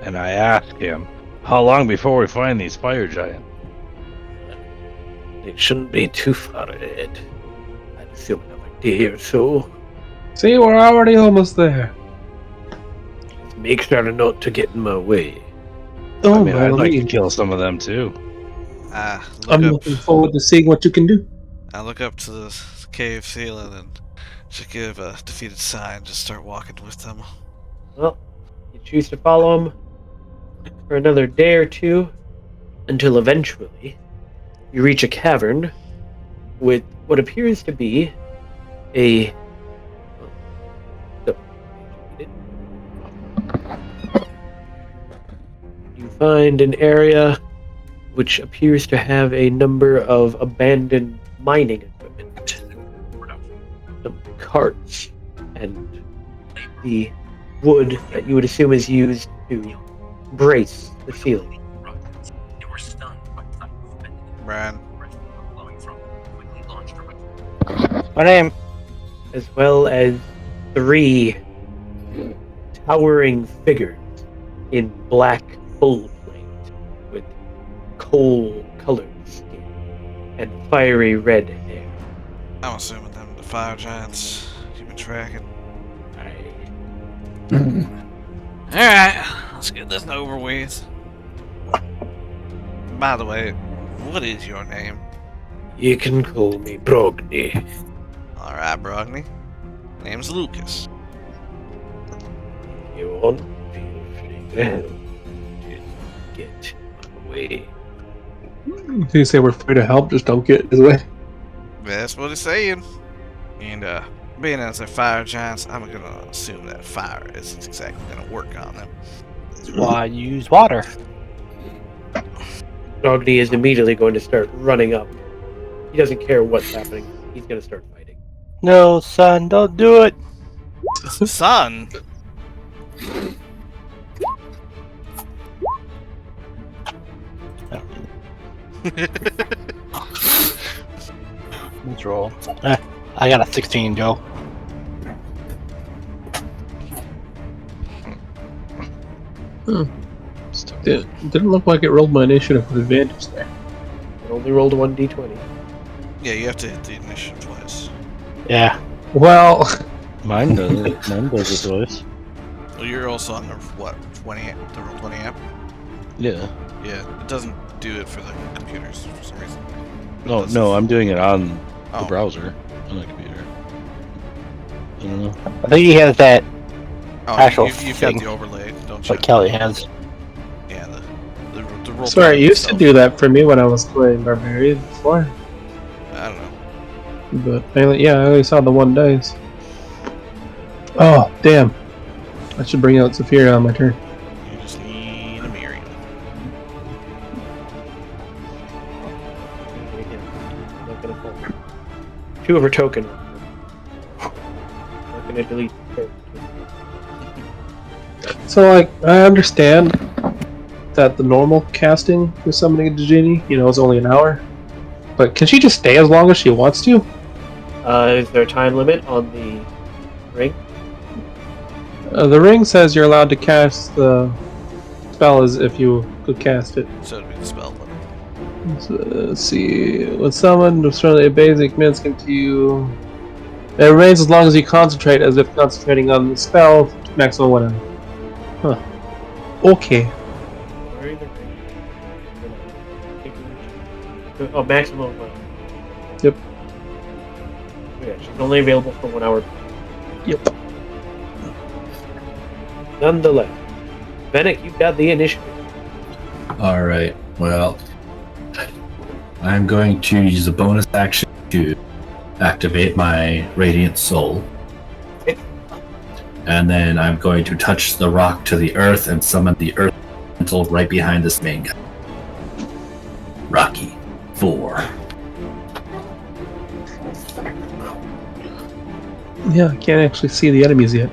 And I ask him, how long before we find these fire giants? It shouldn't be too far ahead. I'd assume another day or so. See, we're already almost there. Just make sure not to get in my way. Oh, I mean, I'd by like to means. kill some of them too. I I'm look up. looking forward to seeing what you can do. I look up to the cave ceiling and just give a defeated sign. Just start walking with them. Well, you choose to follow him for another day or two until eventually you reach a cavern with what appears to be a. You find an area which appears to have a number of abandoned mining equipment, some carts, and the wood that you would assume is used to brace the ceiling. Brian. My name. As well as 3 towering figures in black full plate with coal-colored skin and fiery red hair. I'm assuming them the fire giants you've been tracking. Alright, let's get this over with. By the way, what is your name? You can call me Brogni. Alright, Brogny. Name's Lucas. You want? Feel free to help. Just get away. If you say we're free to help, just don't get in his way. That's what it's saying. And, being as they're fire giants, I'm gonna assume that fire isn't exactly gonna work on them. That's why I use water. Brogni is immediately going to start running up. He doesn't care what's happening. He's going to start fighting. No, son, don't do it. Son! Let's roll. I got a 16, Joe. Didn't look like it rolled my initiative with advantage there. It only rolled a 1d20. Yeah, you have to hit the initiative twice. Yeah. Well, Mine does it. Mine does it twice. Well, you're also on the, what, 20 amp? The roll 20 amp? Yeah. Yeah, it doesn't do it for the computers for some reason. No, I'm doing it on the Oh. browser, on the computer. I don't know. I think he has that Oh, actual you've got thing. the overlay, don't you? like Kelly has. Yeah, the roll. sorry, you used to do that for me when I was playing Barbarian before. I don't know. But I only saw the 1 dice. Oh, damn. I should bring out Zephyria on my turn. You just need a Miriam. I'm not going to pull. 2 of her token. I'm not going to delete her. So, like, I understand that the normal casting for summoning a genie, is only an hour. But can she just stay as long as she wants to? Is there a time limit on the ring? The ring says you're allowed to cast the spell as if you could cast it. So it'd be the spell limit. So, let's see. When summoned, a basic minutes continue. It remains as long as you concentrate, as if concentrating on the spell. Maximum 1 hour. Huh. Okay. Where are the ring? Oh, maximum 1 hour. Yep. Yeah, she's only available for 1 hour. Yep. Nonetheless, Fennec, you've got the initiative. Alright, well, I'm going to use a bonus action to activate my Radiant Soul. And then I'm going to touch the rock to the earth and summon the earth elemental right behind this main guy. Rocky 4. Yeah, I can't actually see the enemies yet.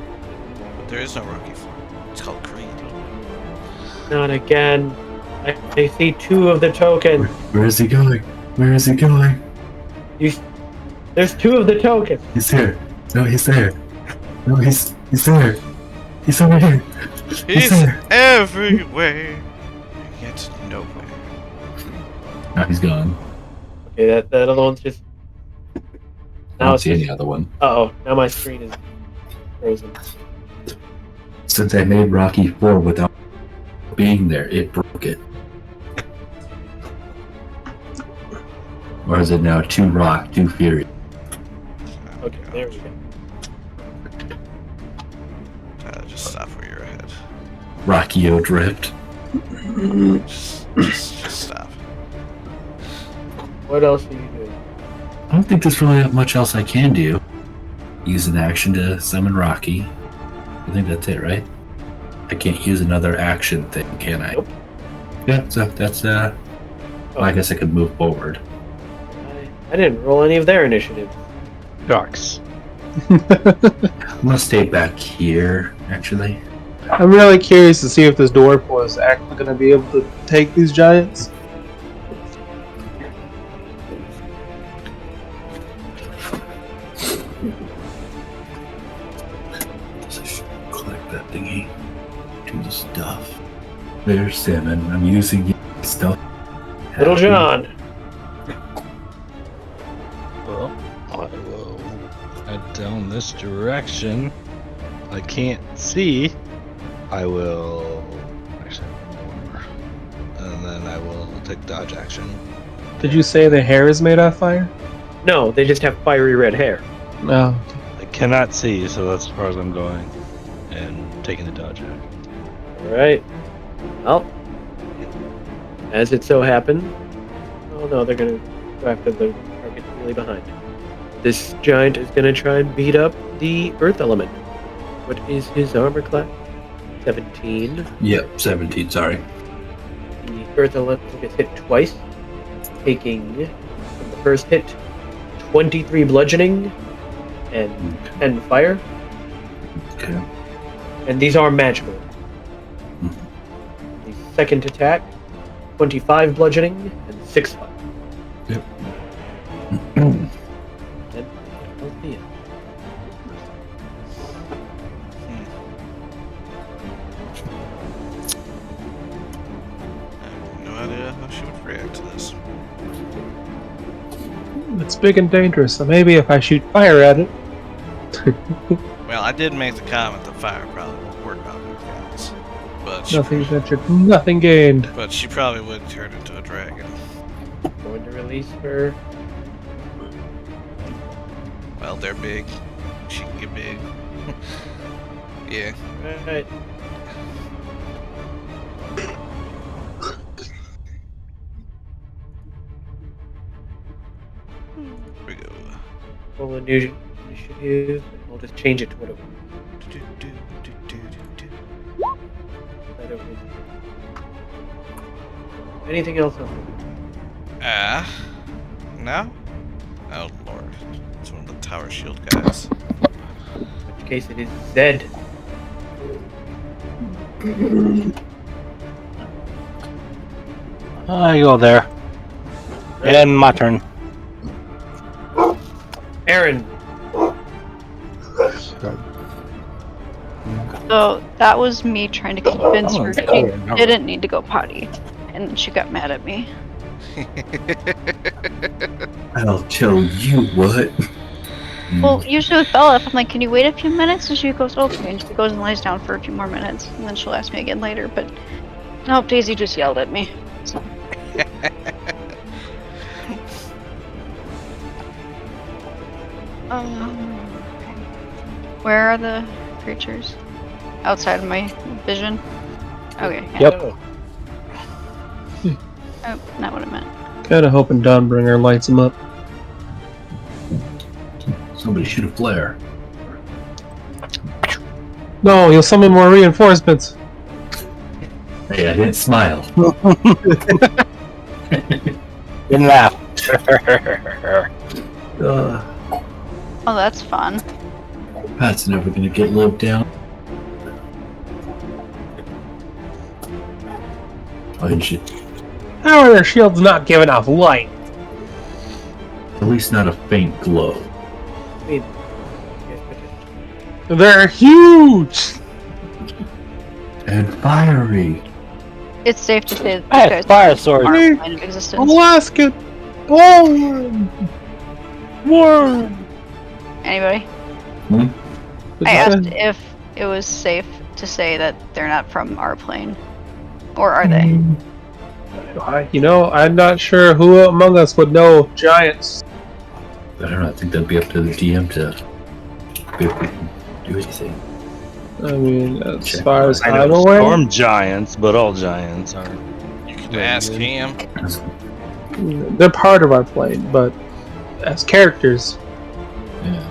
But there is no Rocky 4. It's called Creed. Not again. I see 2 of the tokens. Where is he going? Where is he going? There's 2 of the tokens. He's here. No, he's there. No, he's there. He's over here. He's there. everywhere, yet nowhere. Now he's gone. Okay, that other one's just. I Now don't it's see just. any other one. Oh, now my screen is frozen. Since I made Rocky 4 without being there, it broke it. Or is it now 2 Rock, 2 Fury? Okay, there we go. Just stop where you're at. Rocky-O dripped. Just stop. What else are you doing? I don't think there's really much else I can do. Use an action to summon Rocky. I think that's it, right? I can't use another action thing, can I? Nope. Yeah, so that's well, I guess I could move forward. I didn't roll any of their initiatives. Ducks. I'm gonna stay back here, actually. I'm really curious to see if this dwarf was actually going to be able to take these giants. Collect that thingy. Do the stuff. There's Salmon. I'm using stuff. Little John. Well, I will head down this direction. I can't see. I will actually more, and then I will take dodge action. Did you say the hair is made out of fire? No, they just have fiery red hair. No. I cannot see, so that's as far as I'm going, and taking the dodge action. Alright. Well, as it so happened. Oh no, they're gonna go after the target really behind. This giant is gonna try and beat up the earth element. What is his armor class? 17. Yep, 17, sorry. The earth elemental gets hit twice, taking from the first hit 23 bludgeoning and 10 fire. Okay. And these are magical. The second attack, 25 bludgeoning and 6 fire. Yep. And that was the end. I have no idea how she would react to this. It's big and dangerous, so maybe if I shoot fire at it. Well, I did make the comment that fire probably won't work on these guys. But she, Nothing ventured, nothing gained. but she probably would turn into a dragon. Going to release her. Well, they're big. She can get big. Yeah. Alright. Here we go. Roll a new initiative. And we'll just change it to what it was. That it was. Anything else on No? Oh lord. It's one of the tower shield guys. In which case it is Zed. I go there. And my turn. Aaron. So that was me trying to convince her she didn't need to go potty, and then she got mad at me. I'll tell you what. Well, usually with Bella, if I'm like, "Can you wait a few minutes?" and she goes, "Okay," and she goes and lies down for a few more minutes, and then she'll ask me again later. But nope, Daisy just yelled at me. So. Where are the creatures? Outside of my vision? Okay. Yeah. Yep. Oh, not what I meant. Kinda hoping Dawnbringer lights him up. Somebody shoot a flare. No, you'll summon more reinforcements. Hey, I didn't smile. Didn't laugh. Oh, that's fun. Pat's never gonna get lived down. Punch it. How are their shields not giving off light? At least not a faint glow. I mean, They're huge! And fiery. It's safe to say that I these had guys fire sword. are a plane of existence. Alaskan ballworm! Worm! Anybody? I asked if it was safe to say that they're not from our plane. Or are they? You know, I'm not sure who among us would know giants. I don't know, I think that'd be up to the DM to be able to do anything. I mean, as Check. far as I I'm know aware, storm giants, but all giants are. You could ask him. they're part of our plane, but as characters, Yeah.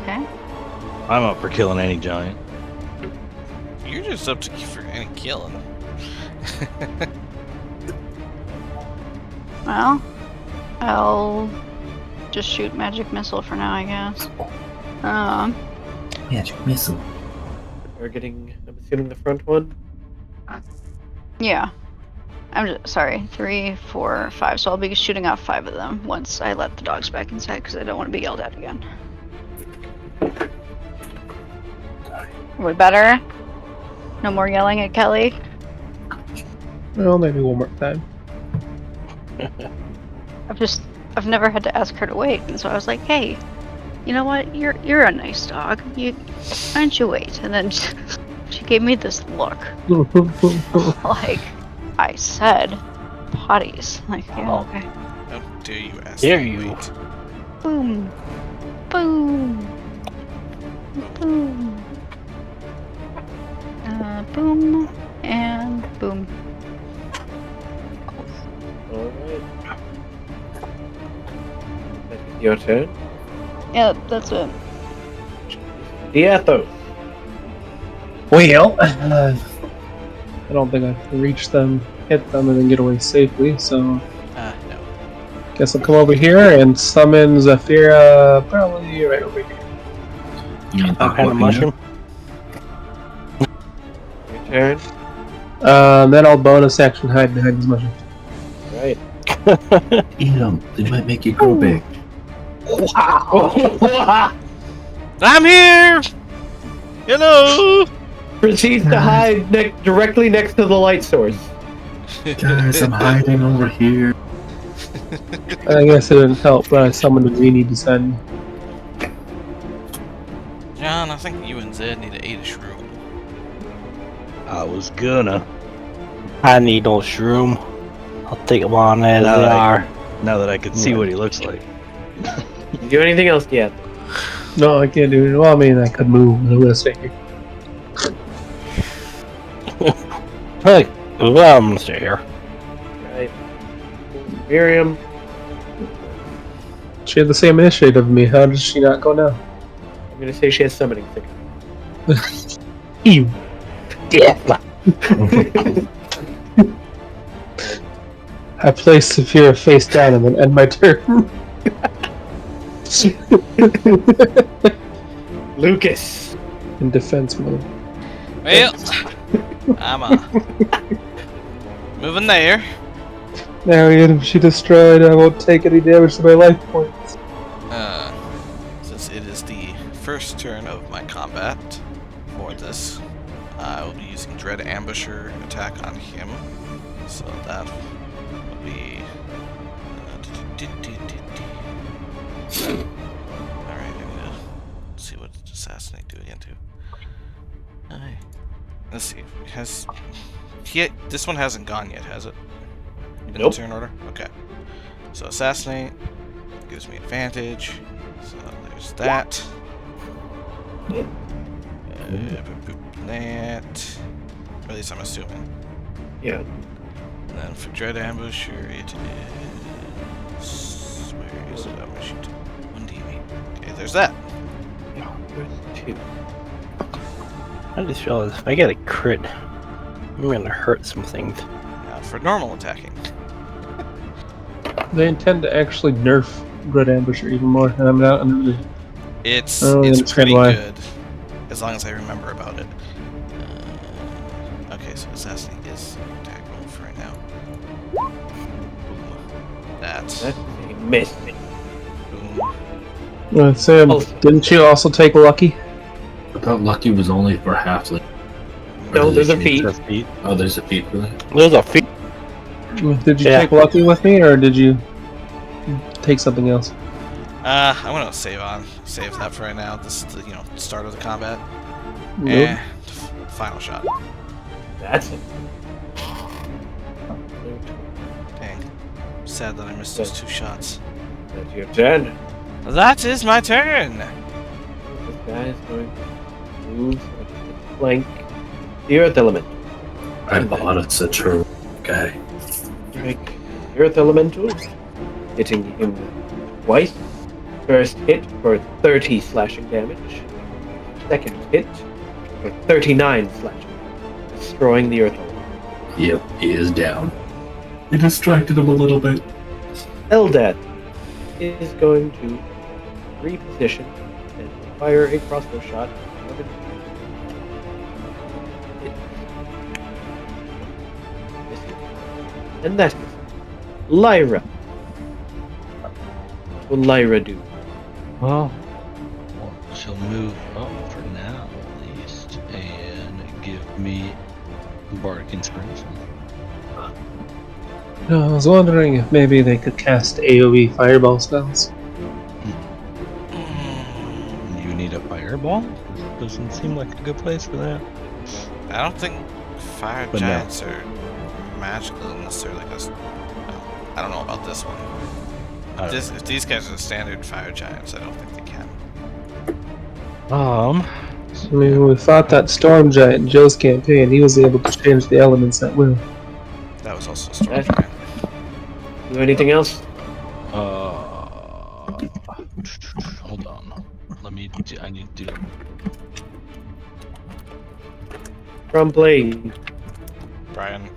Okay. I'm up for killing any giant. You're just up to for any killing. Well, I'll just shoot magic missile for now, I guess. Magic missile. we're getting. I'm assuming the front one. Yeah. I'm just sorry. 3, 4, 5. So I'll be shooting off 5 of them once I let the dogs back inside because I don't want to be yelled at again. Are we better? No more yelling at Kelly? well, maybe one more time. I've never had to ask her to wait, and so I was like, hey, you know what? You're a nice dog. Why don't you wait? And then she gave me this look. Like, I said potties. Like, yeah, okay. How dare you ask Dare me you. wait? Boom. Boom. Boom. Boom. And boom. Alright. Your turn. Yeah, that's it. Diethos. Well, I don't think I can reach them, hit them, and then get away safely, so No. guess I'll come over here and summon Zafira probably right over here. You mean Some kind of mushroom. Your turn. Then I'll bonus action hide behind his mushroom. Right. Eat them. They might make you grow big. I'm here! Hello! Proceeds to hide directly next to the light source. Guys, I'm hiding over here. I guess it didn't help, but I summoned a genie beside me. John, I think you and Zed need to eat a shroom. I was gonna. I need no shroom. I'll take them on as No, they I- are. Now that I can see what he looks like. You do anything else yet? No, I can't do it. Well, I mean, I could move, but I'm gonna stay here. Hey, well, I'm gonna stay here. Right. Miriam. She had the same initiative as me. How does she not go now? I'm gonna say she has summoning sickness. Ew. Yeah. I place Saphira face down and then end my turn. Lucas. In defense mode. Well, I'm moving there. Now, even if she destroyed, I won't take any damage to my life points. first turn of my combat for this, I will be using Dread Ambusher attack on him. So that will be. Alright, I need to see what Assassinate do again, too. Alright. Let's see. This one hasn't gone yet, has it? In Nope. the turn order? Okay. So Assassinate gives me advantage. So there's that. That. Or at least I'm assuming. Yeah. And then for Dread Ambusher, it is. Where is it? I'm gonna shoot 1d8. Okay, there's that. Two. I just realized if I get a crit, I'm gonna hurt some things. Now for normal attacking. They intend to actually nerf Dread Ambusher even more, and I'm not really. It's I don't understand pretty why. good, as long as I remember about it. Okay, so Assassinate is attack roll for right now. Boom. That's a miss. Boom. Sam, Oh. didn't you also take Lucky? I thought Lucky was only for halfling. No, there's a feat. feat. Oh, there's a feat for that. There's a feat. Did you Yeah. take Lucky with me, or did you take something else? I'm gonna save that for right now. This is the start of the combat. Nope. And final shot. That's it. Dang. Sad that I missed those 2 shots. That's your turn. That is my turn! This guy is going to move to flank the Earth Element. I bought it, such a guy. Strike Earth Elemental, hitting him twice. First hit for 30 slashing damage. Second hit for 39 slashing, destroying the Earth Element. Yep, he is down. You distracted him a little bit. Eldad is going to reposition and fire a crossbow shot. And that is Lyra. What will Lyra do? Well, she'll move up for now, at least, and give me Bardic Inspiration. No, I was wondering if maybe they could cast AoE fireball spells. You need a fireball? Doesn't seem like a good place for that. I don't think fire But no. giants are magical unless they're like a. I don't know about this one. I don't If these guys are standard fire giants, I don't think they can. know. I mean, when we fought that storm giant in Joe's campaign, he was able to change the elements at will. That was also a storm That's- giant. Do anything else? Hold on. I need to do. From Blade. Brian.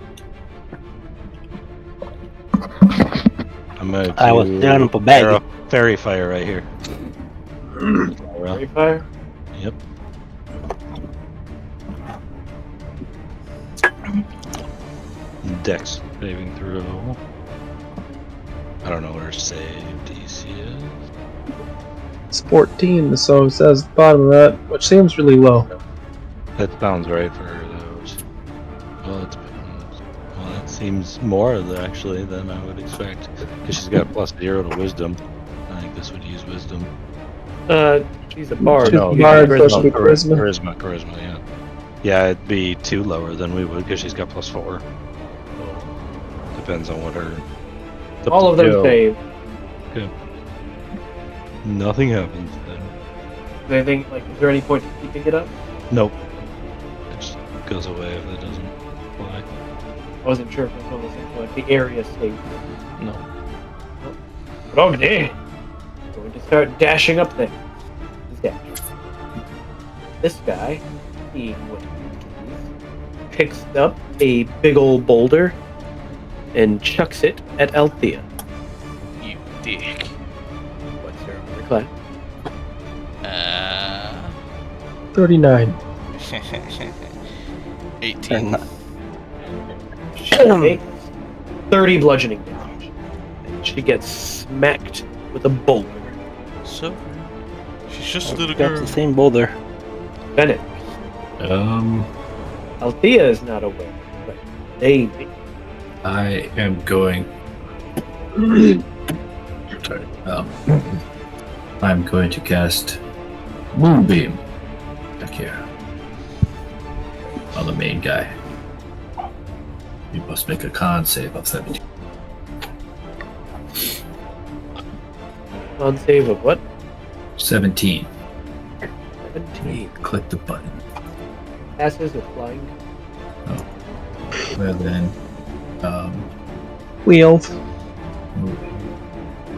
I'm gonna I was do down for bag. fairy fire right here. Fairy fire? Yep. Dex saving throw. I don't know where save DC is. It's 14, so it says the bottom of that, which seems really low. That sounds right for her, though. Well, that seems more actually than I would expect. Because she's got +0 to wisdom. I think this would use wisdom. She's a bard. She's a bard, so she'll be charisma. Charisma, yeah. Yeah, it'd be 2 lower than we would because she's got +4. Depends on what her. it's up All to of them Joe. save. Nothing happens then. Anything, like, is there any point in keeping it up? Nope. It just goes away if it doesn't fly. I wasn't sure if it was one of those things like the area state. No. But okay. Going to start dashing up there. He's dash. This guy, seeing what he sees, picks up a big old boulder and chucks it at Althea. You dick. What's her underclass? 39. 18. She takes 30 bludgeoning damage. And she gets smacked with a boulder. So. She's just a little That's girl. the same boulder. Bennett. Althea is not aware, but maybe. I am going. Sorry. I'm going to cast Moonbeam back here on the main guy. You must make a con save of 17. On save of what? 17. 17. Click the button. Passes with flying. Well then, Wheels.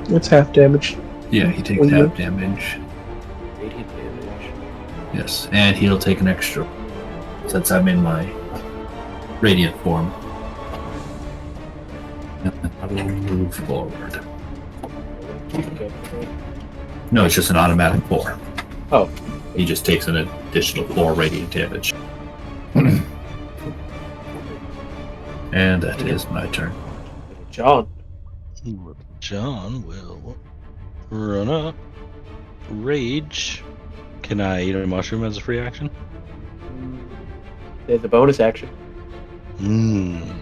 It's half damage. yeah, he takes Will you? half damage. Radiant damage. Yes, and he'll take an extra since I'm in my radiant form. And I will move forward. Okay. No, it's just an automatic 4. Oh. He just takes an additional 4 radiant damage. And that is my turn. John. John will run up. Rage. Can I eat a mushroom as a free action? There's a bonus action. Mmm.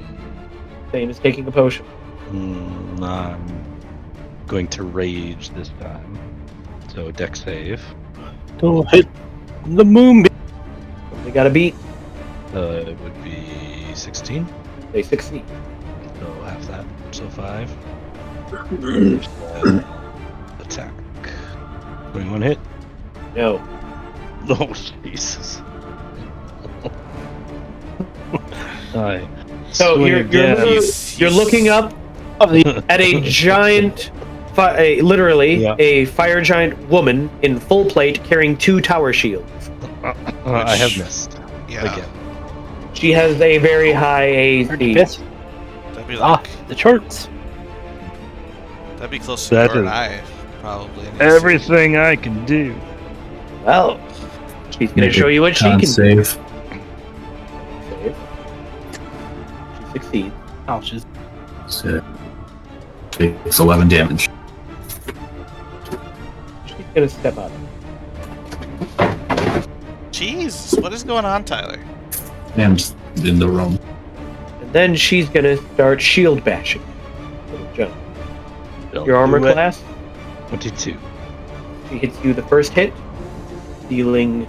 Same as taking a potion. I'm going to rage this time. So dex save. Don't hit the moonbeam. They got to beat. It would be 16. They succeed. So half that. So 5. Attack. 21 hit. No. Oh, Jesus. Alright. So you're looking up at a giant, literally Yeah. a fire giant woman in full plate carrying 2 tower shields. I have missed. Yeah. Again. She has a very high AC. Yes. That'd be Ah, like the charts. that'd be close to That her and is- I probably. Everything I can do. Well, she's gonna Make show a you what she con can save. save. She succeeds. Ouches. So, takes 11 damage. She's gonna step up. Jeez, what is going on, Tyler? And in the room. And then she's gonna start shield bashing. Little John. Your armor class, 22. she hits you the first hit, dealing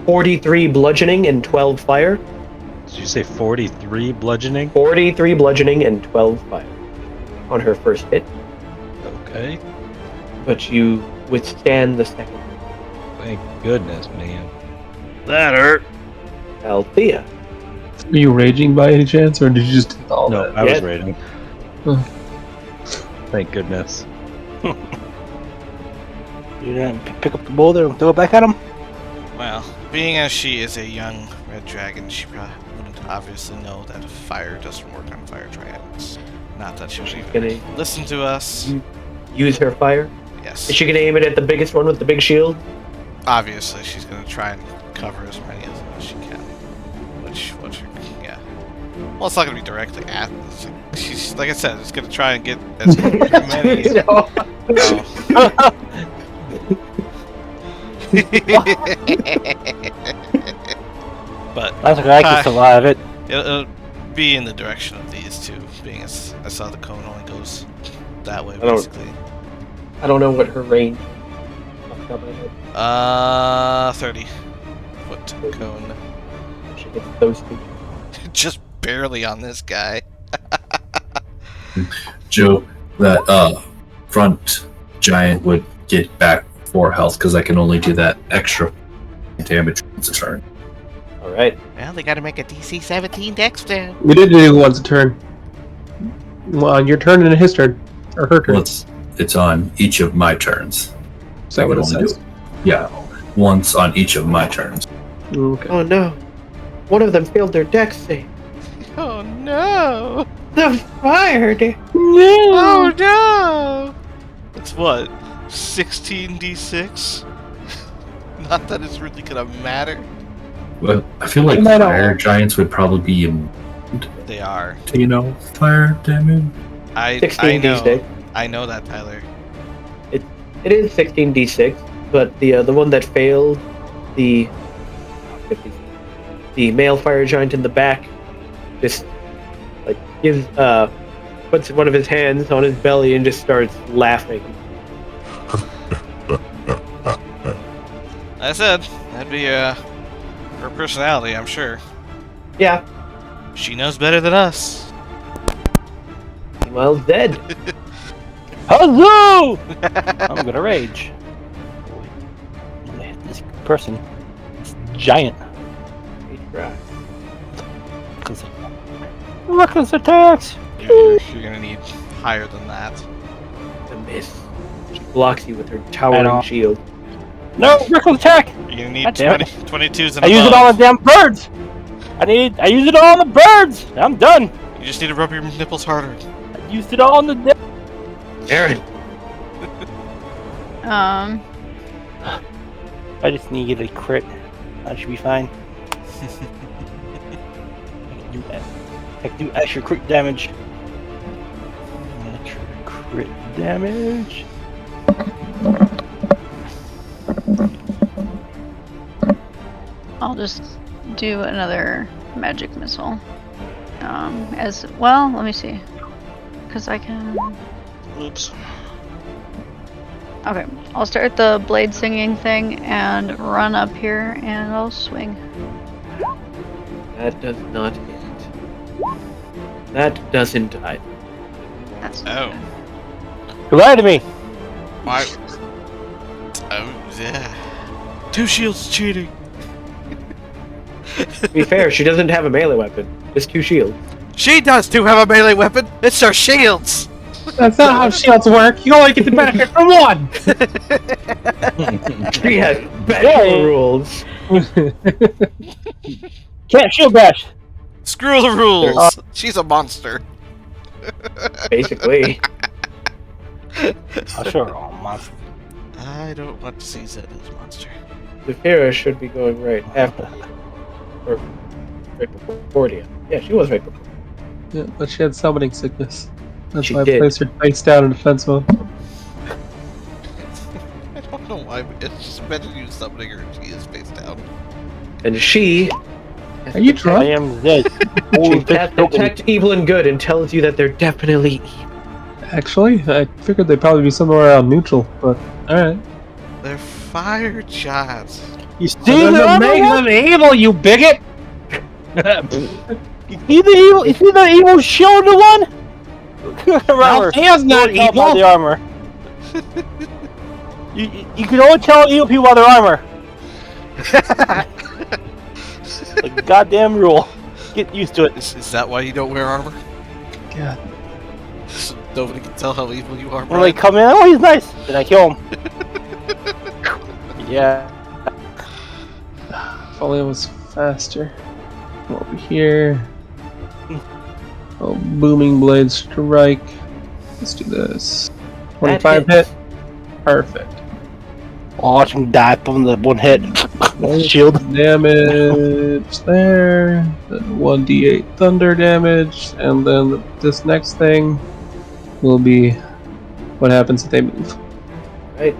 43 bludgeoning and 12 fire. Did you say 43 bludgeoning? 43 bludgeoning and 12 fire on her first hit, Okay. but you withstand the second. Thank goodness, man. That hurt. Althea. Are you raging by any chance, or did you just take all No, that? I was Yes. raiding. Huh. Thank goodness. You didn't pick up the boulder and throw it back at him? Well, being as she is a young red dragon, she probably wouldn't obviously know that fire doesn't work on fire dragons. Not that she would even Gonna listen to us. use her fire. Yes. Is she gonna aim it at the biggest one with the big shield? Obviously, she's going to try and cover as many of them as she can. Yeah. Well, it's not going to be directly at this. She's, like I said, it's going to try and get as many. No. But That's okay, I can survive it. it'll be in the direction of these two, being as I saw the cone only goes that way, don't- basically. I don't know what her range. Off the top of my head. 30 foot cone. She hits those two. Just barely on this guy. Joe, that front giant would get back 4 health because I can only do that extra damage once a turn. All right. Well, they gotta make a DC 17 dex down. We did do once a turn. Well, on your turn and his turn, or her turn. Well, it's on each of my turns. Is that I what can it only says? do Yeah, once on each of my turns. Okay. Oh no. One of them failed their dex save. Oh no! The fire. Oh no! It's what? 16d6? Not that it's really gonna matter. Well, I feel like Might fire all- giants would probably be immune They are. to, fire damage. I 16d6. know that, Tyler. It is 16d6. but the one that failed, the male fire giant in the back, just like gives puts one of his hands on his belly and just starts laughing. I said that'd be her personality, I'm sure. Yeah. She knows better than us. Meanwhile, dead. Hello! I'm gonna rage. I'm gonna hit this person. It's giant. Reckless attacks! Yeah, you're gonna need higher than that. A miss. She blocks you with her towering shield. No, reckless attack! You're gonna need God damn 22s and I use it above. all on the damn birds! I use it all on the birds! I'm done! You just need to rub your nipples harder. I used it all on the Aaron. I just need to get a crit. That should be fine. I can do extra crit damage. Extra crit damage. I'll just do another magic missile. As well, let me see. Because I can. Oops. Okay, I'll start the blade singing thing and run up here and I'll swing. That does not hit. That doesn't either. That's Oh. You lied to me! My. Oh, yeah. 2 shields cheating. To be fair, she doesn't have a melee weapon. Just 2 shields. She does too have a melee weapon. It's her shields. That's not how shields work. You only get the benefit from one. She has special rules. Can't shield bash! Screw the rules. She's a monster. Basically. I'll show her all monster. I don't want to see Zed as a monster. Zafira should be going right after. Or right before you. Yeah, she was right before. Yeah, but she had summoning sickness. That's She why I did. placed her face down in defense mode. I don't know why. It's just better to use summoning her if she is face down. And she... Are you I drunk? am dead. She detects evil and good and tells you that they're definitely evil. Actually, I figured they'd probably be somewhere around neutral, but alright. They're fire giants. You see Doesn't the make them evil, you bigot! You see the evil? You see the evil shield one? Remember, Althea's not don't tell about evil! the armor. You can only tell evil people about their armor. It's a goddamn rule. Get used to it. Is that why you don't wear armor? God. So nobody can tell how evil you are, When they Brian? come in, oh, he's nice. Then I kill him. Yeah. If only it was faster. Come over here. Oh, booming blade strike. Let's do this. 25 hit. Perfect. Watch him die from the one hit. Shield. Damage there. Then 1d8 thunder damage, and then this next thing will be what happens if they move. Right.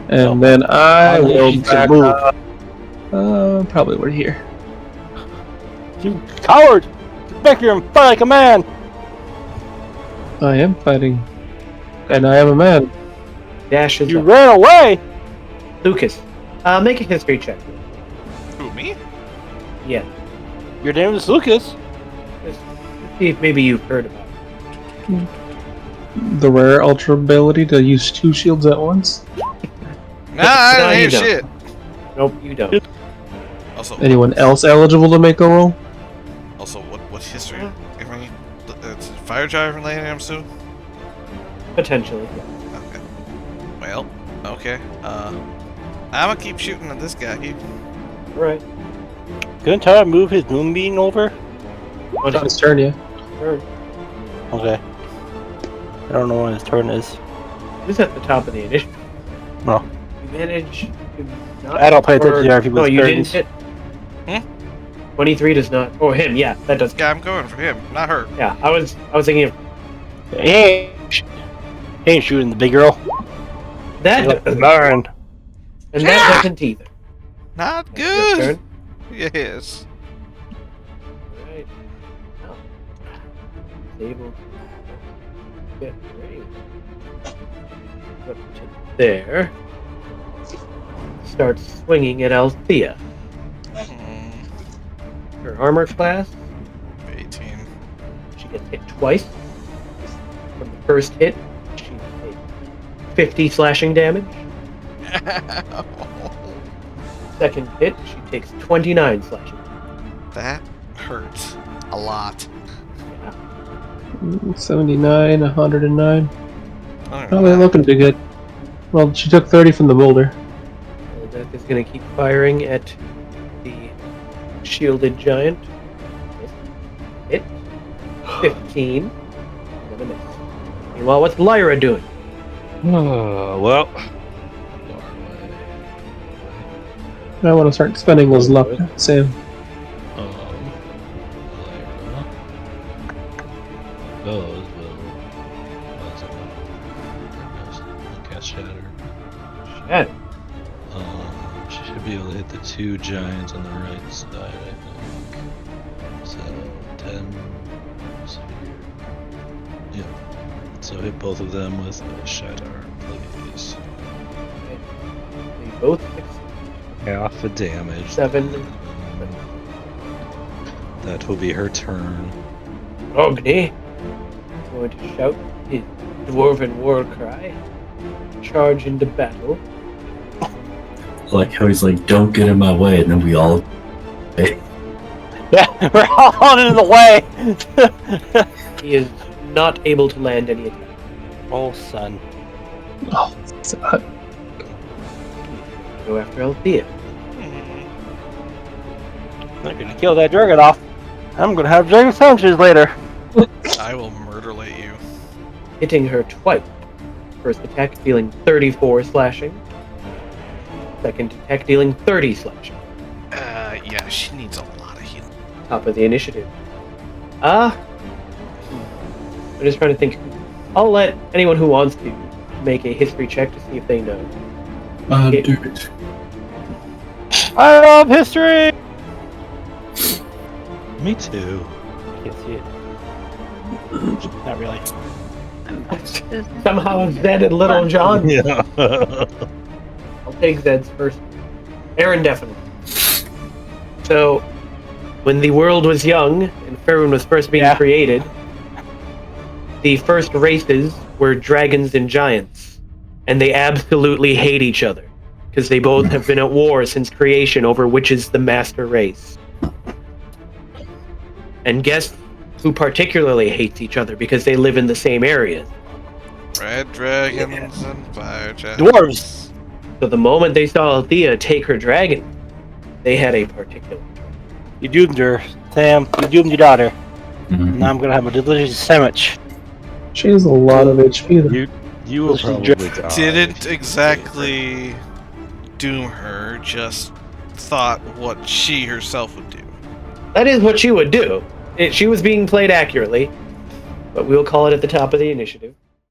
And then I will Unleash back move. up. Probably we're here. You coward! Get back here and fight like a man! I am fighting, and I am a man. Dashes You up. ran away! Lucas, make a history check. Who, me? Yeah. Your name is Lucas. Just see if maybe you've heard about it. The rare ultra ability to use 2 shields at once. Nah, I No, don't you hear don't. shit. Nope, you don't. Also, Anyone else eligible to make a roll? Also, what history? I mean, it's fire giant related, I'm assuming. Potentially. Okay. Well, okay. I'm gonna keep shooting at this guy. Alright. Couldn't Tyler move his moonbeam over? It's on his turn, yeah. Sure. Okay. I don't know when his turn is. Who's at the top of the initiative? No. You managed to not... I don't pay attention to or- our people's No, you turns. didn't hit. 23 does not... Oh, him, yeah. That does... Yeah, I'm going for him, not her. Yeah, I was thinking of... He ain't shooting the big girl. That Look, doesn't, burn. and that doesn't either. Not Your good. turn. Yes. Right. Now, it's able to get ready. Up to there. Starts swinging at Althea. Her armor class, 18. she gets hit twice. From the first hit, she takes 50 slashing damage. Second hit, she takes 29 slashing damage. That hurts a lot. 79, 109. I don't Oh, know. they're looking pretty good. Well, she took 30 from the boulder. Death is going to keep firing at the shielded giant. Hit. 15. And a miss. Meanwhile, what's Lyra doing? Well, I want to start spending those luck, Sam. those will cast Shatter. Shatter. She should be able to hit the two giants on the right side, I think. So 10. So yeah. So hit both of them with a Shatter, please. They both succeed. Half the damage. 7. That will be her turn. Ogni is going to shout his dwarven war cry. Charge into battle. I like how he's like, don't get in my way, and then we all. Yeah, we're all in the way. He is not able to land any attack. Oh, son. Oh, God. Go after Althea. I'm gonna kill that dragon off. I'm gonna have dragon sandwiches later. I will murderlate you. Hitting her twice. First attack dealing 34 slashing. Second attack dealing 30 slashing. Yeah, she needs a lot of healing. Top of the initiative. I'm just trying to think. I'll let anyone who wants to make a history check to see if they know. Do it. I love history. Me too. Can't see it. Not really. Somehow Zed and Little John. Yeah. I'll take Zed's first. Aaron definitely. So, when the world was young and Faerun was first being created, the first races were dragons and giants, and they absolutely hate each other because they both have been at war since creation over which is the master race. And guess who particularly hates each other because they live in the same areas? Red dragons and fire giants. Dwarves. So the moment they saw Althea take her dragon, they had a particular. You doomed her, Sam. You doomed your daughter. Mhm. Now I'm gonna have a delicious sandwich. She has a lot of HP, though. You will probably die. Didn't exactly doom her, just thought what she herself would do. That is what she would do. She was being played accurately, but we'll call it at the top of the initiative.